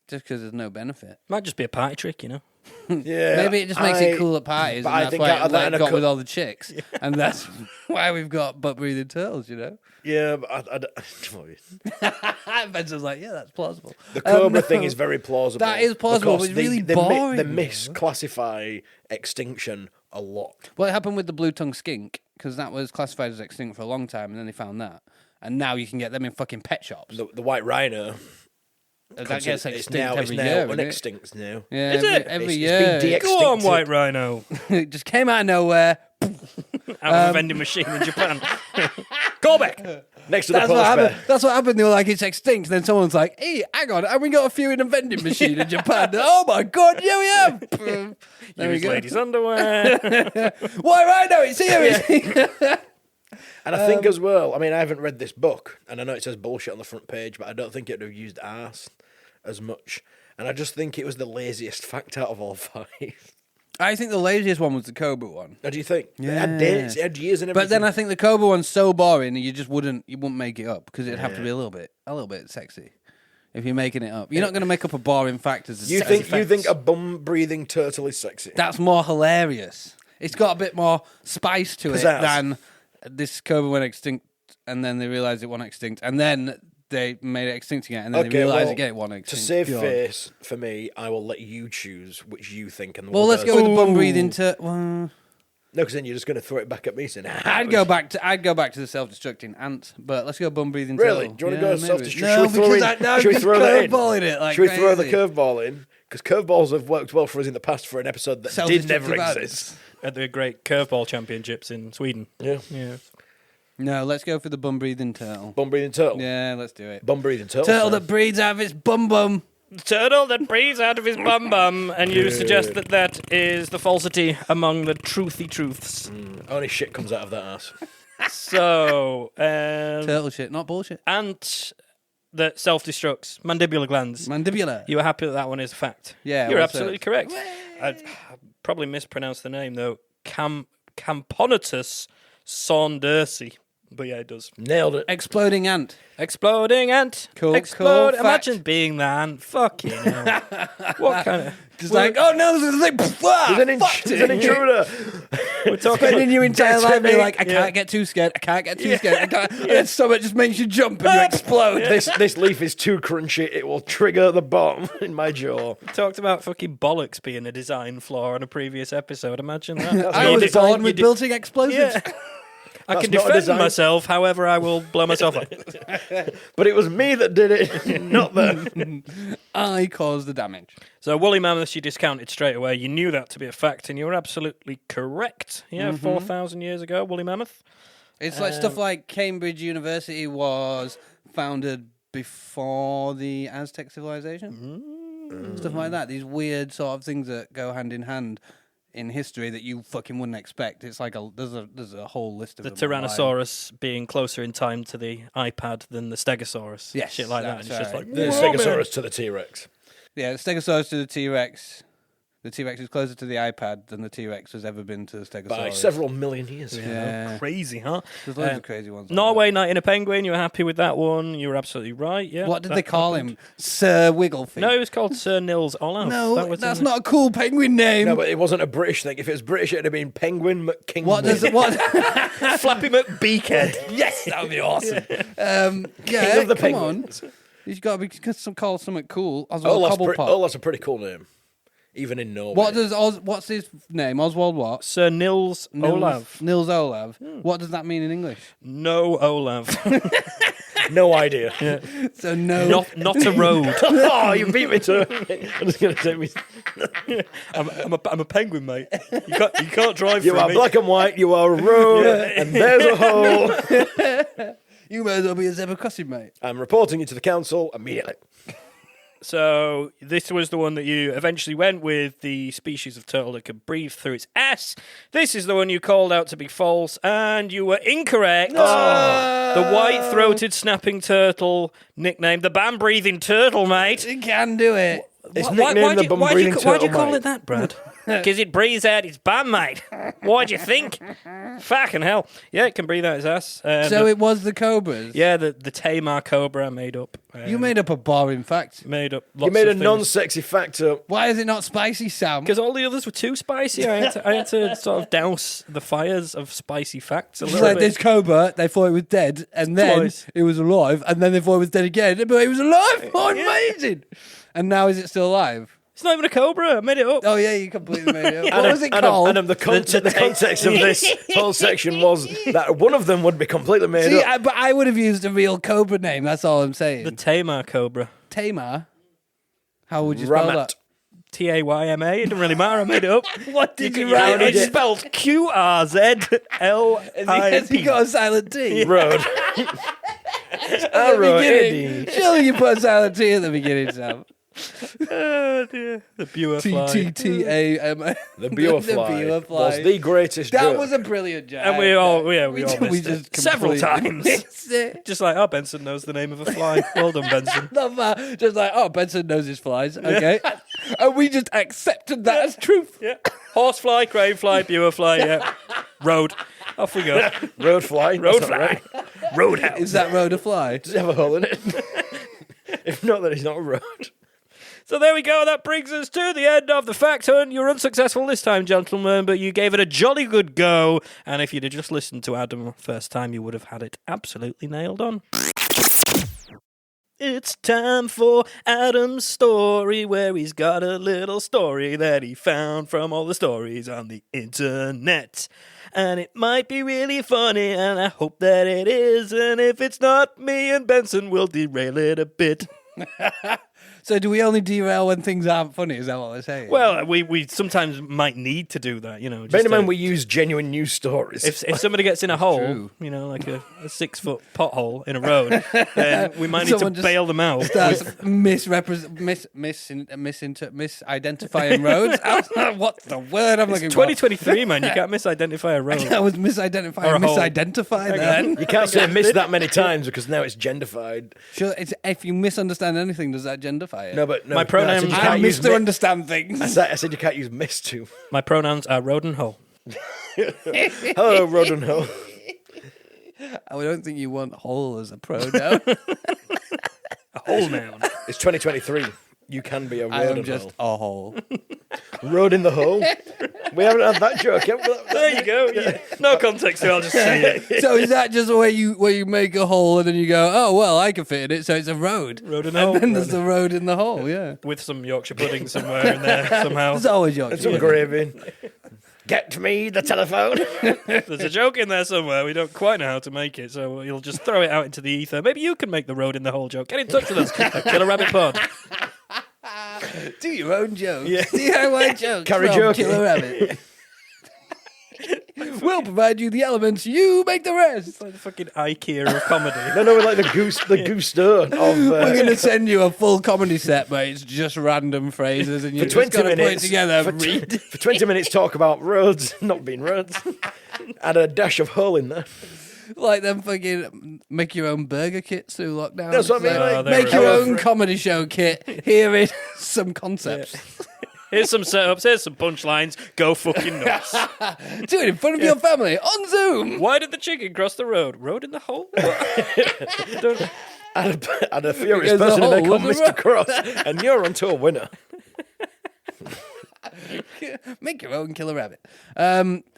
Just because there's no benefit. Might just be a party trick, you know. Yeah, Maybe it just makes it cool at parties, but and I that's think why out of it that and a got co- with all the chicks, and that's why we've got butt-breathing turtles, you know? Yeah, but Benson's like, yeah, that's plausible. the cobra No. thing is very plausible. That is plausible, because but it's really they boring, They though. misclassify extinction a lot. Well, it happened with the blue-tongued skink, because that was classified as extinct for a long time, and then they found that. And now you can get them in fucking pet shops. The white rhino. That gets extinct it's now every year, isn't it? unextinct now. Yeah, Is it? every It's year. been de- Go on, Extincted. White Rhino. It just came out of nowhere. Out of a vending machine in Japan. Go back. Next to the That's polar what happened. bear. That's what happened. They were like, it's extinct. And then someone's like, hey, hang on, have we got a few in a vending machine in Japan? Oh my God, yeah, we have. There we Use go. ladies' underwear. Why, right now? It's here. It's here. And I think as well, I mean, I haven't read this book, and I know it says bullshit on the front page, but I don't think it would have used arse as much. And I just think it was the laziest fact out of all 5. I think the laziest one was the Cobra one. What do you think? It Yeah. had dates, it had years and everything. But then I think the Cobra one's so boring, you wouldn't make it up because it'd have to be a little bit sexy. If you're making it up, you're not going to make up a boring fact as you as think effects. a bum-breathing turtle is sexy? That's more hilarious. It's got a bit more spice to it Pizzazz. than this Cobra went extinct, and then they realised it went extinct, and then they made it extinct again, and then they realised again it went extinct. To save God. face for me, I will let you choose which you think. And Well, let's go with the bum breathing to. Well, No, because then you're just going to throw it back at me saying, I'd go back to the self-destructing ant, but let's go bum breathing. Really? turtle. Do you want to go maybe. self-destruct? No, because should we throw that in? curveballing it like Should we throw the crazy. curveball in? Because curveballs have worked well for us in the past for an episode that did never Self-destructive ants. exist. At the great curveball championships in Sweden. Yeah. Yeah. No, let's go for the bum breathing turtle. Bum breathing turtle. Yeah, let's do it. Bum breathing turtle. Turtle so. that breathes out of its bum bum. Turtle that breathes out of his bum bum, and you suggest that that is the falsity among the truthy truths. Only shit comes out of that ass. So, Turtle shit, not bullshit. ant that self-destructs, mandibular glands. Mandibular. You are happy that that one is a fact? Yeah, You're well absolutely said. correct. I probably mispronounced the name, though. Camponotus saundersi. But yeah, it does. Nailed it. Exploding ant. Exploding ant. Cool, Explode. cool Imagine fact. being the ant. Fucking hell. What kind of... Just like, oh no, there's a thing. There's an intruder. We're talking Spending your entire That's life it, being mate. like, I can't get too scared. I can't get too scared. I can't. And then something just makes you jump and you explode. This leaf is too crunchy. It will trigger the bomb in my jaw. talked about fucking bollocks being a design flaw on a previous episode. Imagine that. I was born with built-in explosives. Yeah. I That's can not a defend design. myself, however, I will blow myself up. But it was me that did it, not them. I caused the damage. So, woolly mammoths, you discounted straight away. You knew that to be a fact, and you were absolutely correct. Yeah, 4,000 years ago, woolly mammoth. It's like stuff like Cambridge University was founded before the Aztec civilization. Stuff like that. These weird sort of things that go hand in hand in history that you fucking wouldn't expect. It's like there's a whole list of The them online. Tyrannosaurus being closer in time to the iPad than the Stegosaurus. Yes, Shit like that. And that's it's just right. like, The "Whoa, man." Stegosaurus to the T-Rex. Yeah, the Stegosaurus to the T-Rex. The T-Rex is closer to the iPad than the T-Rex has ever been to the Stegosaurus. By several million years. Yeah. Crazy, huh? There's loads of crazy ones. like Norway, Night in a Penguin. You were happy with that one. You were absolutely right. Yeah. that. What did that they call happened. him? Sir Wigglefeet? No, it was called Sir Nils Olav. No, That was that's in- not a cool penguin name. No, but it wasn't a British thing. If it was British, it'd have been Penguin McKingman. What does it? What? Flappy McBeakhead. Yes, that would be awesome. Yeah, King of the come Penguins. on. You've got to be call something cool. Oswald Cobblepot. Olaf's a pretty cool name. Even in Norway. What's his name? Oswald what? Sir Nils Olav. Nils Olav. What does that mean in English? No Olav. No idea. So no. Not a road. Oh, you beat me to it. I'm just going to take me. I'm a penguin, mate. You can't drive You through are me. black and white, you are a road, and there's a hole. You may as well be a zebra crossing, mate. I'm reporting you to the council immediately. So this was the one that you eventually went with, the species of turtle that could breathe through its ass. This is the one you called out to be false, and you were incorrect. The white-throated snapping turtle, nicknamed the bam-breathing turtle, mate. You can do it. It's nicknamed the bum-breathing Why'd you turtle, call mate. it that, Brad? Because it breathes out its bum, mate. What'd you think? Fucking hell. Yeah, it can breathe out its ass. So it was the cobras? Yeah, the Tamar cobra I made up. You made up a boring fact. Made up lots You made of a things. non-sexy fact up. Why is it not spicy, Sam? Because all the others were too spicy. I had to sort of douse the fires of spicy facts a It's little like bit. this cobra, they thought it was dead, and then Twice. it was alive, and then they thought it was dead again, but it was alive. Oh, amazing! And now is it still alive? It's not even a cobra. I made it up. Oh yeah, you completely made it up. What was it Adam, called? Adam, the context of this whole section was that one of them would be completely made See, up. but I would have used a real cobra name. That's all I'm saying. The Tamar cobra. Tamar. How would you spell Ramat. that? Tayma. It doesn't really matter. I made it up. What did you write? write? It's spelled Has he QRZLIP. got a silent T? Road. At the Arrow, beginning. Eddie. Surely you put a silent T at the beginning, Sam. Oh dear. The Buer fly. T-T-T-A-M-A. The Buerfly was the greatest That joke. was a brilliant joke. And we all we missed just it. Several completely times. missed it. Just like, Benson knows the name of a fly. Well done, Benson. Love that. Just like, Benson knows his flies. Okay. And we just accepted that as truth. Yeah. Horsefly, cranefly, Buerfly, yeah. Road. Off we go. Road fly. Road That's not fly. right. Roadhouse. Is that road a fly? Does it have a hole in it? If not, then it's not a road. So there we go. That brings us to the end of the fact hunt. You were unsuccessful this time, gentlemen, but you gave it a jolly good go. And if you'd have just listened to Adam first time, you would have had it absolutely nailed on. It's time for Adam's story, where he's got a little story that he found from all the stories on the internet. And it might be really funny, and I hope that it is. And if it's not, me and Benson will derail it a bit. So do we only derail when things aren't funny? Is that what we're saying? Well, we sometimes might need to do that, just Bear in mind, to- we use genuine news stories. if somebody gets in a hole, True. like a 6-foot pothole in a road, then we might need to Someone just bail them out. starts misidentifying roads. What's the word I'm looking for? 2023, man, you can't misidentify a road. I was Or misidentifying a hole. misidentify then. You can't say miss that many times because now it's genderfied. Sure, if you misunderstand anything, does that genderfy it? No, but no. My pronouns- I said you I can't use misunderstand things. I said you can't use miss to. My pronouns are road and hole. Hello, road and hole. I don't think you want whole as a pronoun. A hole noun. It's 2023. You can be a road I am and just hole. a hole. Road in the hole. We haven't had that joke yet. There you go. Yeah. No context, so I'll just say it. So is that just where you make a hole and then you go, oh well, I can fit in it, so it's a road. Road and And hole. then there's the road in the hole. Yeah. With some Yorkshire pudding somewhere in there somehow. There's always Yorkshire. Some gravy. Get me the telephone. There's a joke in there somewhere. We don't quite know how to make it, so you'll just throw it out into the ether. Maybe you can make the road in the hole joke. Get in touch with us at Killer Rabbit Pod. Do your own jokes. Yeah. DIY jokes. Carry from joking. Killer Rabbit. We'll provide you the elements. You make the rest. It's like the fucking IKEA of comedy. No, we're like the goose stone of. We're going to send you a full comedy set, but it's just random phrases, and you for just 20 got to put it minutes. together. For, Read. for 20 minutes, talk about roads not being roads. Add a dash of hole in there. Like them fucking make your own burger kits through lockdown. That's what I mean, So like, make they your were- own comedy show kit. Here is some concepts. Here's some setups, here's some punchlines. Go fucking nuts. Do it in front of your family on Zoom. Why did the chicken cross the road? Road in the hole? Add a furious There's a person in there hole called in the Mr. road. Cross, and you're onto a winner. Make your own Killer Rabbit.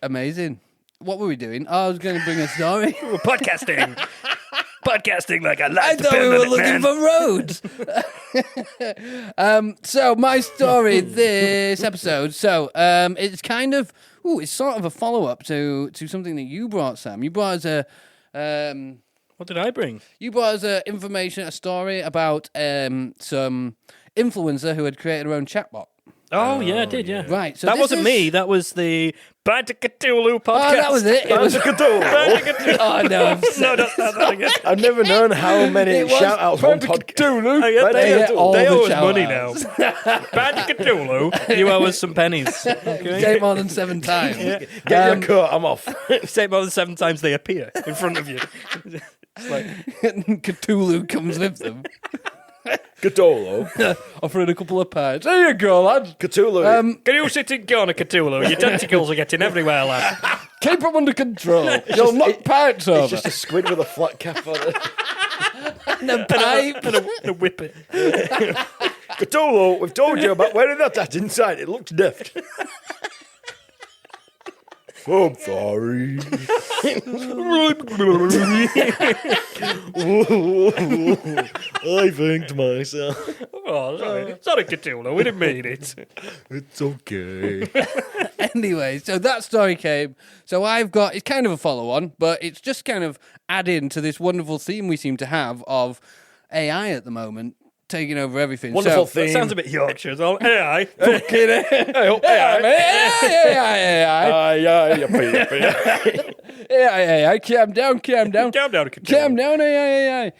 Amazing. What were we doing? Oh, I was going to bring a story. We're podcasting. Podcasting like I like I to thought we bend were on it, looking man. for roads. So my story this episode. So it's kind of it's sort of a follow up to something that you brought, Sam. You brought us What did I bring? a story about some influencer who had created her own chatbot. Oh, yeah, I did, yeah. Right. So that this wasn't is- me. That was the Bandicoot podcast. Oh, that was it. It was. Bandicoot. Oh no. No, not that again. I've never known how many It was shout outs one podcast. Oh, yeah, They get all they the owe us money shout-outs. now. Bandicoot, you owe us some pennies. Okay? Say it more than 7 times. Get your coat, I'm off. Say it more than 7 times they appear in front of you. It's like, Cthulhu comes with them. Cthulhu. Offering a couple of pints. There you go, lad. Cthulhu. Can you sit in corner, Cthulhu? Your tentacles are getting everywhere, lad. Keep them under control. You'll knock pints over. It's just a squid with a flat cap on it. And a pipe. And a whippet. Cthulhu, we've told you about wearing that hat inside. It looks deft. Oh, I'm sorry. I thanked myself. Oh, sorry, Cthulhu. We didn't mean it. It's okay. Anyway, so that story came. So I've got, it's kind of a follow-on, but it's just kind of adding to this wonderful theme we seem to have of AI at the moment taking over everything. Wonderful so, theme. That sounds a bit Yorkshire as well. AI. Fucking AI. AI, calm down. Calm down, Cthulhu. Calm down, AI.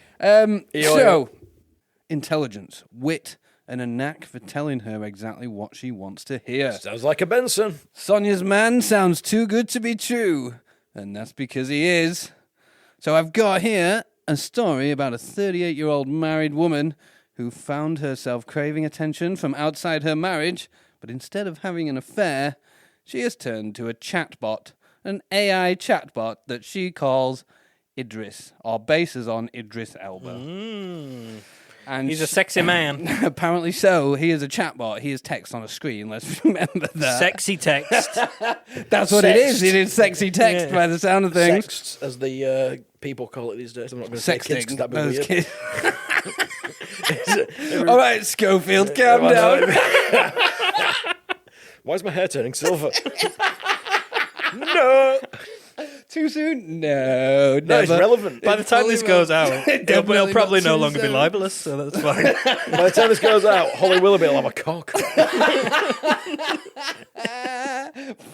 So, intelligence, wit, and a knack for telling her exactly what she wants to hear. Sounds like a Benson. Sonia's man sounds too good to be true, and that's because he is. So I've got here a story about a 38-year-old married woman who found herself craving attention from outside her marriage, but instead of having an affair, she has turned to a chatbot, an AI chatbot that she calls Idris, or bases on Idris Elba. And He's a sexy man. apparently so. He is a chatbot. He is text on a screen. Let's remember that. Sexy text. That's what it is. It is sexy text by the sound of things. Sexts, as the people call it these days. I'm not going to say kids because that'd be Those weird. kids. All right, Schofield, calm down. Why is my hair turning silver? No. Too soon? No, No, it's never. relevant. By the time this goes out, it'll probably no longer be live. libelous, so that's fine. By the time this goes out, Holly Willoughby will have a cock.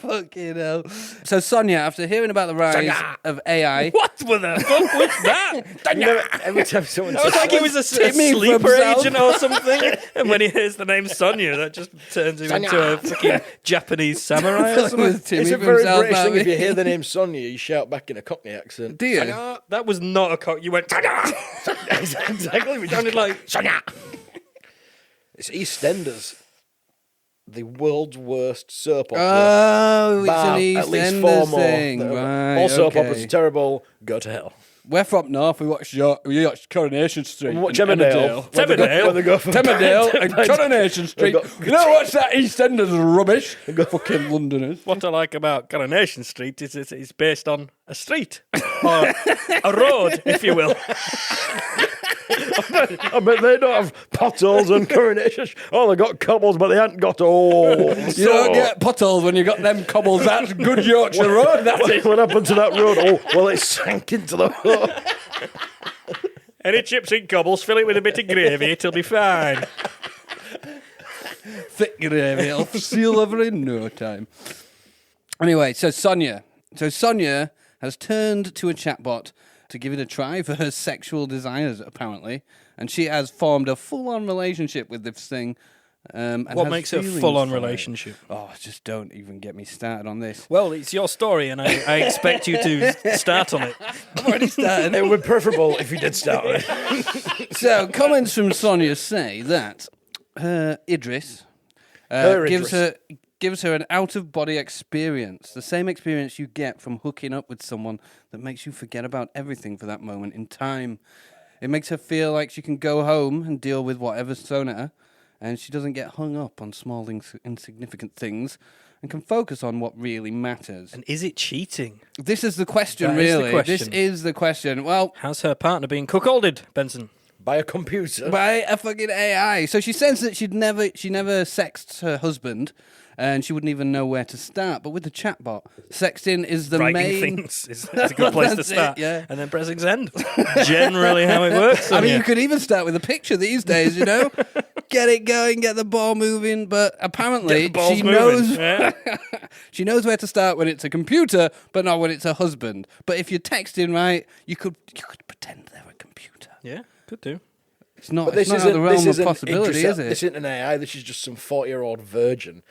Fucking hell. So Sonia, after hearing about the rise of AI, What the fuck was that? You know, every time someone It was like he was a Timmy from sleeper South. agent or something. And when he hears the name Sonia, that just turns him into a fucking Japanese samurai or something. with Timmy it's a from very South British thing. If you Valley. hear the name Sonia, you shout back in a Cockney accent. Do you? That was not a cock. You went, Sonia! Exactly. We Sounded like, Sonia. It's EastEnders, the world's worst soap opera. Oh, it's Bar an at least EastEnders 4 more. thing. that are- Right, All soap okay. operas are terrible. Go to hell. We're from North. We watched Coronation Street. Watch and Emmerdale. Emmerdale. When they go for Emmerdale and Coronation Street. got- You know what's that EastEnders rubbish? Fucking Londoners. what I like about Coronation Street is it's based on a street. Or a road, if you will. I bet they don't have potholes on Coronation. Oh, they got cobbles, but they haven't got holes. You don't get potholes when you got them cobbles. That's good Yorkshire Road. That's it. What happened to that road? Oh, well, it sank into the road. Any chips in cobbles, fill it with a bit of gravy, it'll be fine. Thick gravy. It'll seal over in no time. Anyway, so Sonia has turned to a chatbot to give it a try for her sexual desires, apparently. And she has formed a full-on relationship with this thing. And What has makes it a feelings full-on for it. relationship? Oh, just don't even get me started on this. Well, it's your story, and I expect you to start on it. I've already started. It would be preferable if you did start with it. So, comments from Sonia say that Idris gives her an out-of-body experience, the same experience you get from hooking up with someone that makes you forget about everything for that moment in time. It makes her feel like she can go home and deal with whatever's thrown at her, and she doesn't get hung up on small, insignificant things and can focus on what really matters. And is it cheating? This is the question, That is the really. question. This is the question. Well, How's her partner being cuckolded, Benson? By a computer. by a fucking AI. So she says that she never sexts her husband, and she wouldn't even know where to start. But with the chatbot, sexting is the Writing main. things is a good place to That's it, start. yeah. And then pressing send. Generally how it works. I mean, Sonia. you could even start with a picture these days, you know? Get it going, get the ball moving. But apparently, Get the balls she moving, knows yeah. she knows where to start when it's a computer, but not when it's a husband. But if you're texting right, you could pretend they're a computer. Yeah, could do. It's not. But It's not out of the realm of possibility, is it? This isn't an AI. This is just some 40-year-old virgin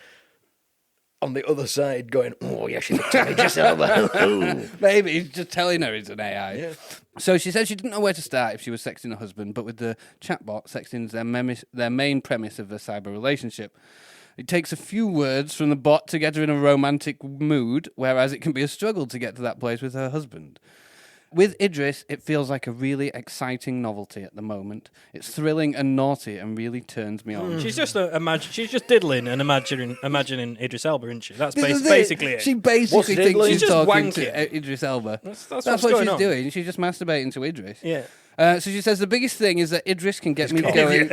on the other side going, oh, yeah, she's a Idris Elba. Maybe he's just telling her it's an AI. Yeah. So she said she didn't know where to start if she was sexting her husband, but with the chatbot, sexting's their main premise of their cyber relationship. It takes a few words from the bot to get her in a romantic mood, whereas it can be a struggle to get to that place with her husband. With Idris, it feels like a really exciting novelty at the moment. It's thrilling and naughty and really turns me on. She's just she's just diddling and imagining Idris Elba, isn't she? That's This is basically it. She basically thinks diddling? she's She's just talking wanking. to Idris Elba. That's That's what's what going she's on. doing. She's just masturbating to Idris. Yeah. So she says the biggest thing is that Idris can get me going.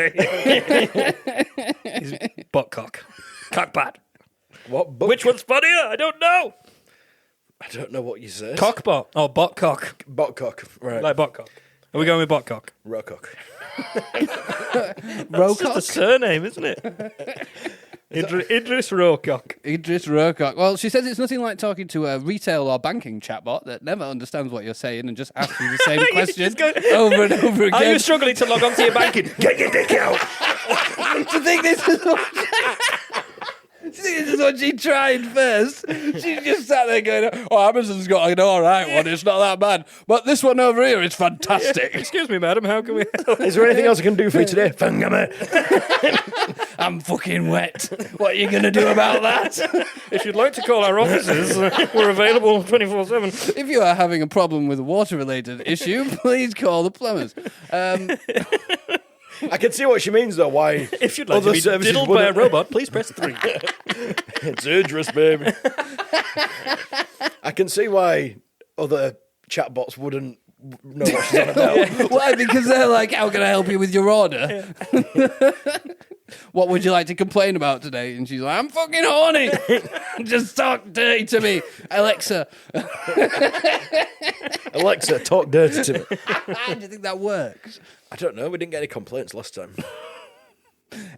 He's butt cock. Cockpad. What? Which one's funnier? I don't know. I don't know what you said. Cockbot. Oh, bot cock. Botcock. Right. Like bot cock. Are we going with bot cock? Rocock. It's just a Rocock? surname, isn't it? Idris Rocock. Idris Rocock. Well, she says it's nothing like talking to a retail or banking chatbot that never understands what you're saying and just asks you the same question over and over again. Are you struggling to log on to your banking? Get your dick out. Do you think this is what... Do you think this is what she tried first? She just sat there going, oh, Amazon's got an all right one, it's not that bad. But this one over here is fantastic. Excuse me, madam, how can we help? Is there anything else I can do for you today? Fangame. I'm fucking wet. What are you going to do about that? If you'd like to call our offices, we're available 24/7. If you are having a problem with a water-related issue, please call the plumbers. I can see what she means, though, why If you'd like to other be services diddled by a wouldn't- robot, please press 3. It's Idris, baby. I can see why other chatbots wouldn't know what she's on about. Why? Because they're like, how can I help you with your order? What would you like to complain about today? And she's like, I'm fucking horny. Just talk dirty to me. Alexa. Alexa, talk dirty to me. How do you think that works? I don't know. We didn't get any complaints last time.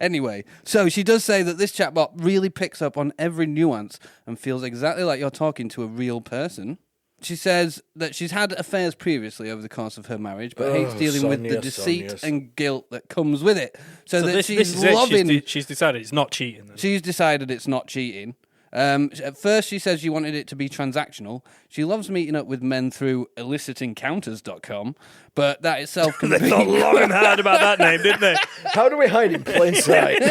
Anyway, so she does say that this chatbot really picks up on every nuance and feels exactly like you're talking to a real person. She says that she's had affairs previously over the course of her marriage, but hates dealing with the Sonia, deceit Sonia. and guilt that comes with it. So that this she's is it. loving... She's decided it's not cheating. Then. She's decided it's not cheating. At first, she says she wanted it to be transactional. She loves meeting up with men through illicitencounters.com, but that itself can They be... thought long and hard about that name, didn't they? How do we hide in plain sight?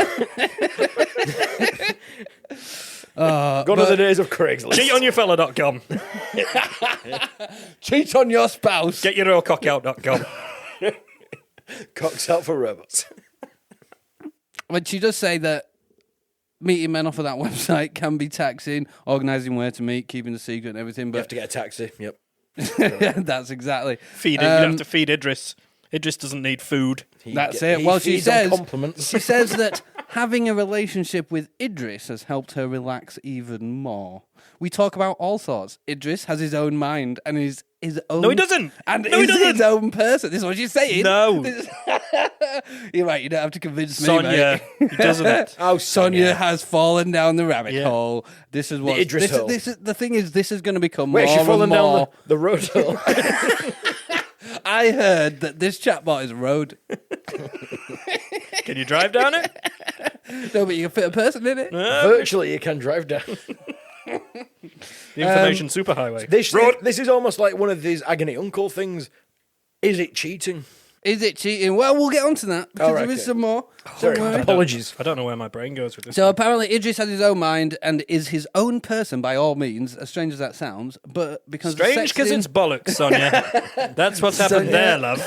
Gone are the days of Craigslist. Cheatonyourfella.com. Cheat on your spouse. Getyourcockout.com. Cocks out for robots. But she does say that meeting men off of that website can be taxing, organising where to meet, keeping the secret and everything. You But have to get a taxi. Yep. Feed that's exactly. it. You have to feed Idris. Idris doesn't need food. That's He it. Well, she feeds on says compliments. she says that having a relationship with Idris has helped her relax even more. We talk about all sorts. Idris has his own mind and his own. No, he doesn't. And No, he is doesn't. his own person. This is what she's saying. No. You're right. You don't have to convince me, Sonia, mate. he doesn't. Oh, Sonia has fallen down the rabbit Yeah. hole. This is what Idris hole. This is the thing. Is this is going to become Wait, more she's fallen and more. down the road hill. I heard that this chatbot is a road. Can you drive down it? No, but you can fit a person in it. Virtually, you can drive down. The information superhighway. This is almost like one of these agony uncle things. Is it cheating? Is it cheating? Well, we'll get onto that because All right, there is okay. some more. Sorry, Don't worry. apologies. I don't know where my brain goes with this. So apparently Idris has his own mind and is his own person by all means, as strange as that sounds. But because the Strange because sexting- it's bollocks, Sonia. That's what's happened Sonia. there, love.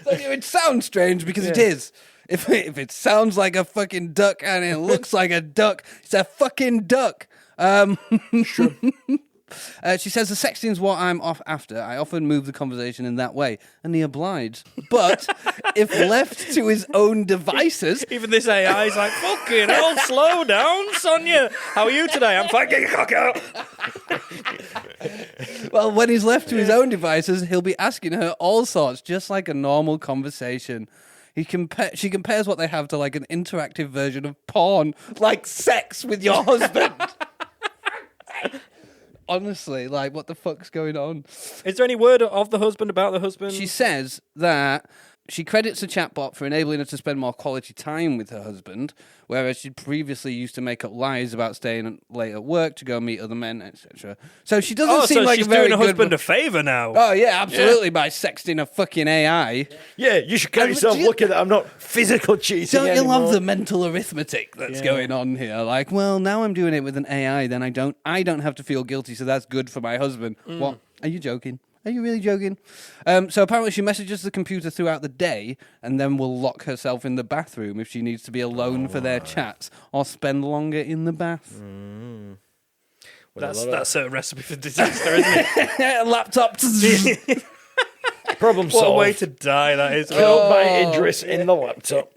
it sounds strange because it is. If it sounds like a fucking duck and it looks like a duck, it's a fucking duck. Sure. She says the sexting's what I'm off after. I often move the conversation in that way, and he obliged. But if left to his own devices, Even this AI's like, fucking hell, slow down, Sonia. How are you today? I'm fine, get your cock out. well, when he's left to his own devices, he'll be asking her all sorts, just like a normal conversation. She compares what they have to like an interactive version of porn, like sex with your husband. Honestly, like, what the fuck's going on? Is there any word of the husband about the husband? She says that She credits the chatbot for enabling her to spend more quality time with her husband, whereas she'd previously used to make up lies about staying late at work to go meet other men, etc. So she doesn't seem like she's a very doing her good husband a favour now. Oh yeah, absolutely, by sexting a fucking AI. Yeah, you should count And yourself do you- lucky that I'm not physical cheating Don't you anymore. love the mental arithmetic that's going on here? Like, well, now I'm doing it with an AI, then I don't have to feel guilty, so that's good for my husband. What? Are you joking? Are you really joking? So apparently she messages the computer throughout the day and then will lock herself in the bathroom if she needs to be alone for their chats or spend longer in the bath. That's a recipe for disaster, isn't it? Laptop. Problem What a solved. way to die that is. Killed by Idris in the laptop.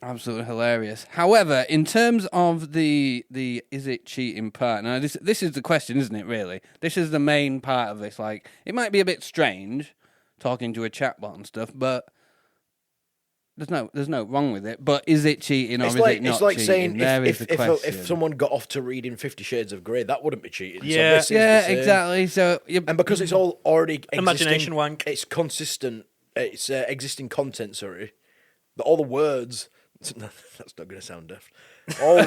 Absolutely hilarious. However, in terms of the is it cheating part, now this is the question, isn't it, really? This is the main part of this. Like, it might be a bit strange talking to a chatbot and stuff, but there's no wrong with it. But is it cheating or is it not It's like cheating? saying There is the question. if someone got off to reading 50 Shades of Grey, that wouldn't be cheating. So Yeah. this is the Yeah, same. exactly. So And because it's all already existing, Imagination wank. It's consistent. It's existing content. Sorry, all the words. That's not going to sound daft. All,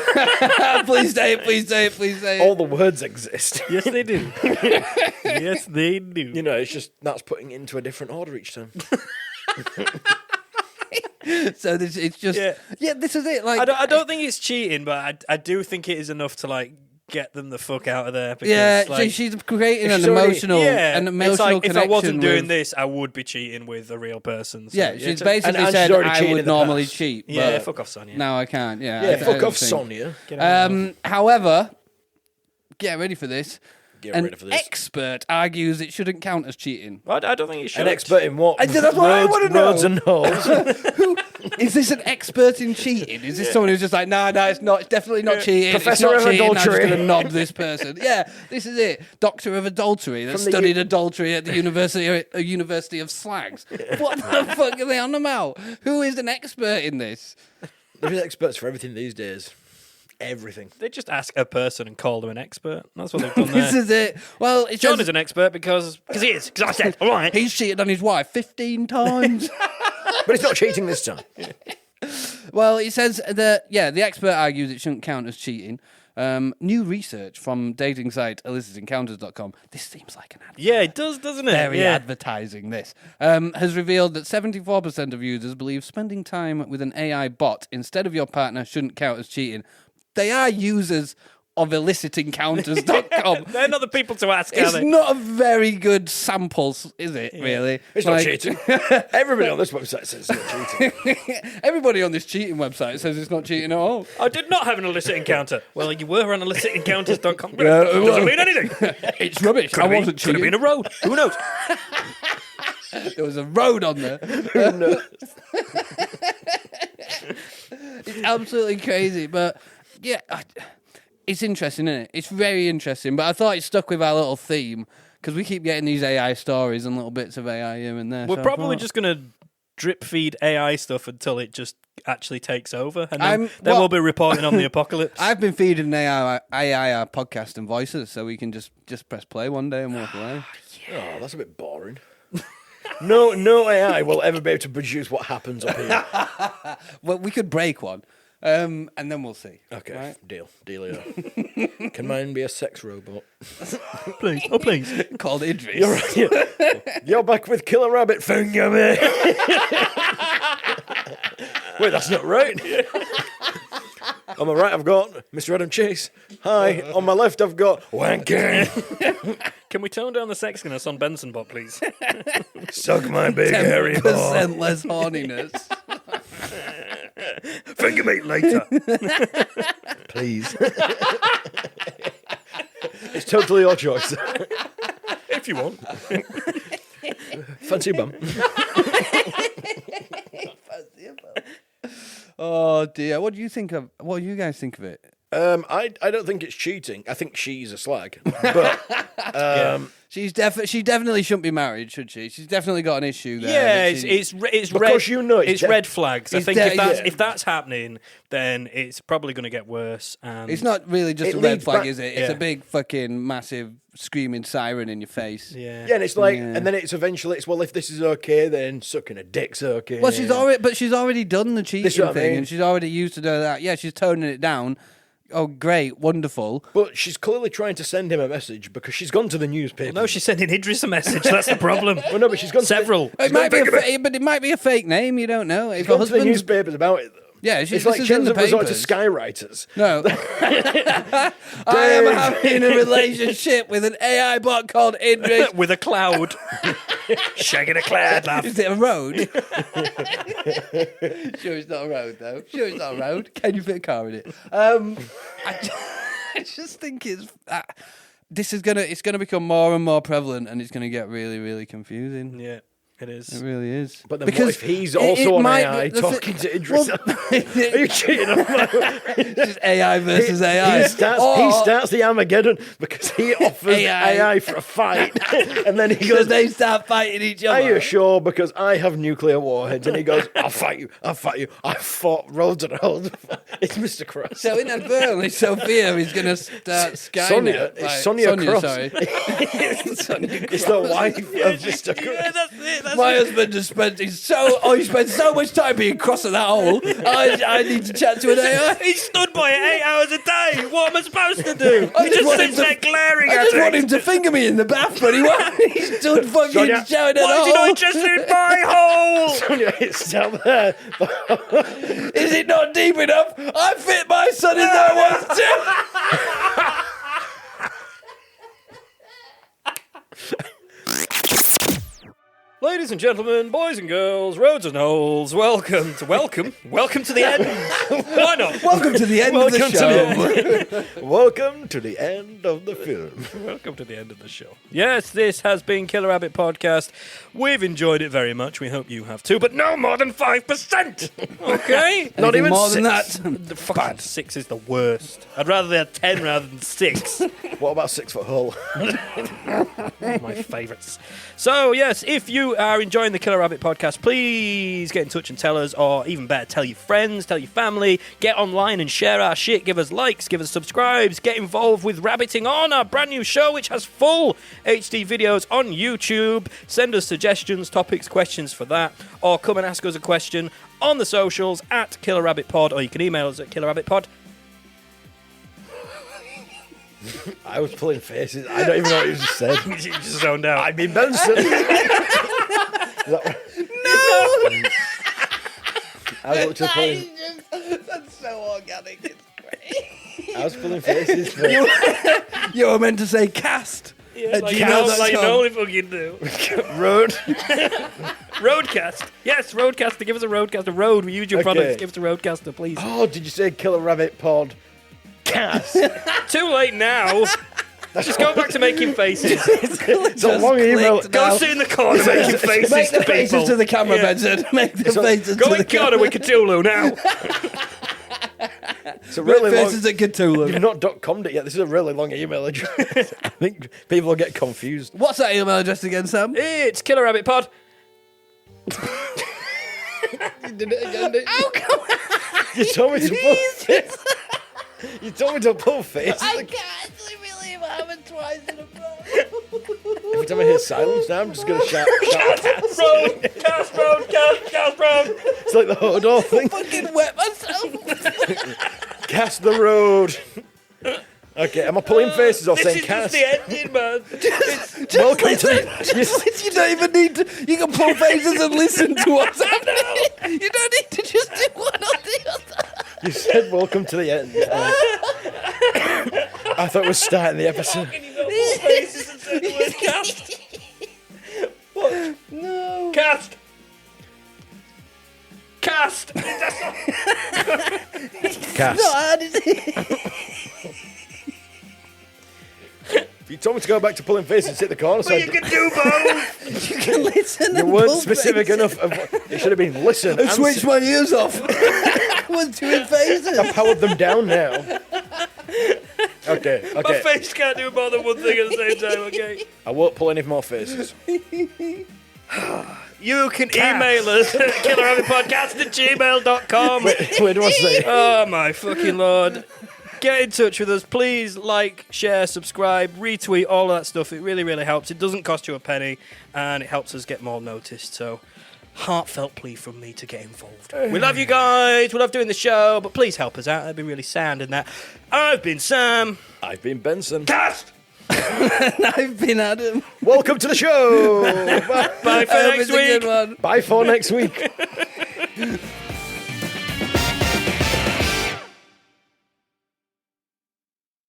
please say it. all the words exist. Yes, they do. Yes, they do. You know, it's just that's putting it into a different order each time. So it's just this is it. Like, I don't think it's cheating, but I do think it is enough to like get them the fuck out of there. Because, like, she's creating an she's already- emotional it's like, connection. if I wasn't doing with- this, I would be cheating with a real person. So, Yeah, she's so- basically and said she's already I cheated in would the normally past. cheat. Yeah, but fuck off, Sonia. No, I can't. Yeah, Yeah, I fuck don't off, think. Sonia. Get out of here. However, get ready for this. Get An ready for this. expert argues it shouldn't count as cheating. I don't think it should. An expert in what? That's what I wanna know. Roads and holes. Is this an expert in cheating? Is this someone who's just like, no, it's not. It's definitely not cheating. Professor it's not of cheating. I'm just adultery. going to knob this person. Yeah, this is it. Doctor of adultery that From the studied adultery at the University of Slags. What the fuck are they on about? Who is an expert in this? There's experts for everything these days. Everything. They just ask a person and call them an expert. That's what they've done This there. is it. Well, it John says is an expert because he is. Because I said, all right. he's cheated on his wife 15 times. But it's not cheating this time. Well, it says that, the expert argues it shouldn't count as cheating. New research from dating site illicitencounters.com. This seems like an advert. Yeah, it does, doesn't it? Very yeah. advertising this. Has revealed that 74% of users believe spending time with an AI bot instead of your partner shouldn't count as cheating. They are users of illicitencounters.com. They're not the people to ask, are It's they? not a very good sample, is it, really? It's not cheating. Everybody on this website says it's not cheating. Everybody on this cheating website says it's not cheating at all. I did not have an illicit encounter. Well, you were on illicitencounters.com. Yeah, Doesn't mean anything. It's rubbish. Could have been a road. Who knows? There was a road on there. It's absolutely crazy, but yeah, it's interesting, isn't it? It's very interesting, but I thought it stuck with our little theme because we keep getting these AI stories and little bits of AI here and there. We're so I probably thought- just going to drip feed AI stuff until it just actually takes over, and I'm- then well- we'll be reporting on the apocalypse. I've been feeding AI our podcast and voices, so we can just press play one day and walk away. Oh, that's a bit boring. No AI will ever be able to produce what happens up here. Well, we could break one, and then we'll see. Okay, Right? dealio. Can mine be a sex robot? Please, oh please. Called Idris. You're back with Killer Rabbit finger me. Wait, that's not right. On my right, I've got Mr. Adam Chase. Hi. On my left, I've got Wanker. Can we tone down the sexiness on Benson bot, please? Suck my big hairy ball. 10% less horniness. Finger me later. Please. It's totally your choice. If you want. Fancy bum. Oh dear, what do you think of? What do you guys think of it? I don't think it's cheating. I think she's a slag. But She definitely shouldn't be married, should she? She's definitely got an issue there. Yeah, that it's Because red. you know It's red flags. I It's think de- if that's happening, then it's probably going to get worse. And It's not really just It a red leads flag, back- is it? It's Yeah. a big fucking massive screaming siren in your face. Yeah. Yeah, and it's like, Yeah. and then it's eventually, well, if this is okay, then sucking a dick's okay. Well, she's already done the cheating This is what I thing, mean. and she's already used to do that. Yeah, she's toning it down. Oh, great, wonderful. But she's clearly trying to send him a message because she's gone to the newspaper. No, she's sending Idris a message. That's the problem. Well, no, but she's gone Several. It might be but it might be a fake name. You don't know. If She's her gone to the husband, newspapers about it, though. yeah, It's like this is in Chance the of resort to papers. skywriters. No, I am having a relationship with an AI bot called Idris. With a cloud. Shaking a cloud, laugh. Is it a road? Sure, it's not a road though. Sure, it's not a road. Can you fit a car in it? I just think it's gonna become more and more prevalent, and it's gonna get really, really confusing. Yeah, it is. It really is. But then what if he's also an AI talking to Idris? Are you cheating on my... It's just AI versus AI. He starts the Armageddon because he offers AI for a fight. And then he Because goes, they start fighting each other. are you sure? Because I have nuclear warheads. And he goes, I'll fight you. I fought roads and roads. It's Mr. Cross. So inadvertently, Sophia is going to start Skynet. Sonia. It's Sonia Cross. Sorry. It's the wife of Mr. Cross. Yeah, that's it. My husband just spent he spent so much time being cross at that hole. I need to chat to an AI. He stood by it 8 hours a day. What am I supposed to do? I He just just want sits him to- there glaring I at just it. want him to finger me in the bath, but he won't. He stood fucking Sonia, shouting at Why is he the not hole. interested in my hole? Sonia, it's down there. Is it not deep enough? I fit my son in there once too. Ladies and gentlemen, boys and girls, roads and holes, welcome to the end. Why not? Welcome to the end of the Welcome to show. Welcome to the end of the film. Welcome to the end of the show. Yes, this has been Killer Rabbit Podcast. We've enjoyed it very much. We hope you have too, but no more than 5%. Okay? Not even more than six. that. The fucking 6 is the worst. I'd rather they had 10 rather than 6. What about 6 foot hole? My favourites. So, yes, if you are enjoying the Killer Rabbit Podcast, please get in touch and tell us, or even better, tell your friends, tell your family, get online and share our shit, give us likes, give us subscribes, get involved with Rabbitting On, our brand new show, which has full HD videos on YouTube. Send us suggestions, topics, questions for that, or come and ask us a question on the socials at Killer Rabbit Pod, or you can email us at killerrabbitpod. I was pulling faces. I don't even know what you just said. You just zoned out. I mean, Benson. I was literally pulling. That's so organic. It's great. I was pulling faces. For... You were meant to say cast. Yeah, like, gmail.com. like you normally fucking do. Road. Roadcast. Yes, Roadcaster. Give us a Roadcaster. Road. We use your Okay. products. Give us a Roadcaster, please. Oh, did you say Killer Rabbit Pod? Cast. Too late now. Just go back to making faces. It's a long email. Go sit in the corner making faces Make the to faces people. to the camera, Yeah. Benson. Make the faces Go to in the corner camera. with Cthulhu now. It's a really Make long. faces at Cthulhu. You've not .com'd it yet. This is a really long email address. I think people will get confused. What's that email address again, Sam? It's Killer Rabbit Pod. You did it again, didn't you? You told me to pull faces. You told me to pull faces. I can't actually believe I haven't twice in a row. Every time I hear silence now, I'm just going to shout. Roadcast, road. It's like the Hodor thing. Fucking wet myself. Cast the road. Okay, am I pulling faces or This saying is cast? just the ending, man. Welcome to You don't even need to. You can pull faces and listen to what's happening. You don't need to just do one or the other. You said welcome to the end. I thought it was starting the episode. You got more faces and said the word cast. What? No. Cast. Cast. Cast. Not hard, is it? You told me to go back to pulling faces and sit in the corner, so But you can do both. You can listen you and weren't pull specific faces. enough. It should have been listen. I switched my ears off. I was doing faces. I powered them down now. Okay. My face can't do more than one thing at the same time, okay? I won't pull any more faces. You can email us at killerrabbitpodcast@gmail.com. Where do I say? Oh, my fucking Lord. Get in touch with us. Please like, share, subscribe, retweet, all of that stuff. It really, really helps. It doesn't cost you a penny, and it helps us get more noticed. So, heartfelt plea from me to get involved. We love you guys. We love doing the show, but please help us out. That'd be really sound in that. I've been Sam. I've been Benson. Cast! I've been Adam. Welcome to the show. Bye for next week. Bye for next week.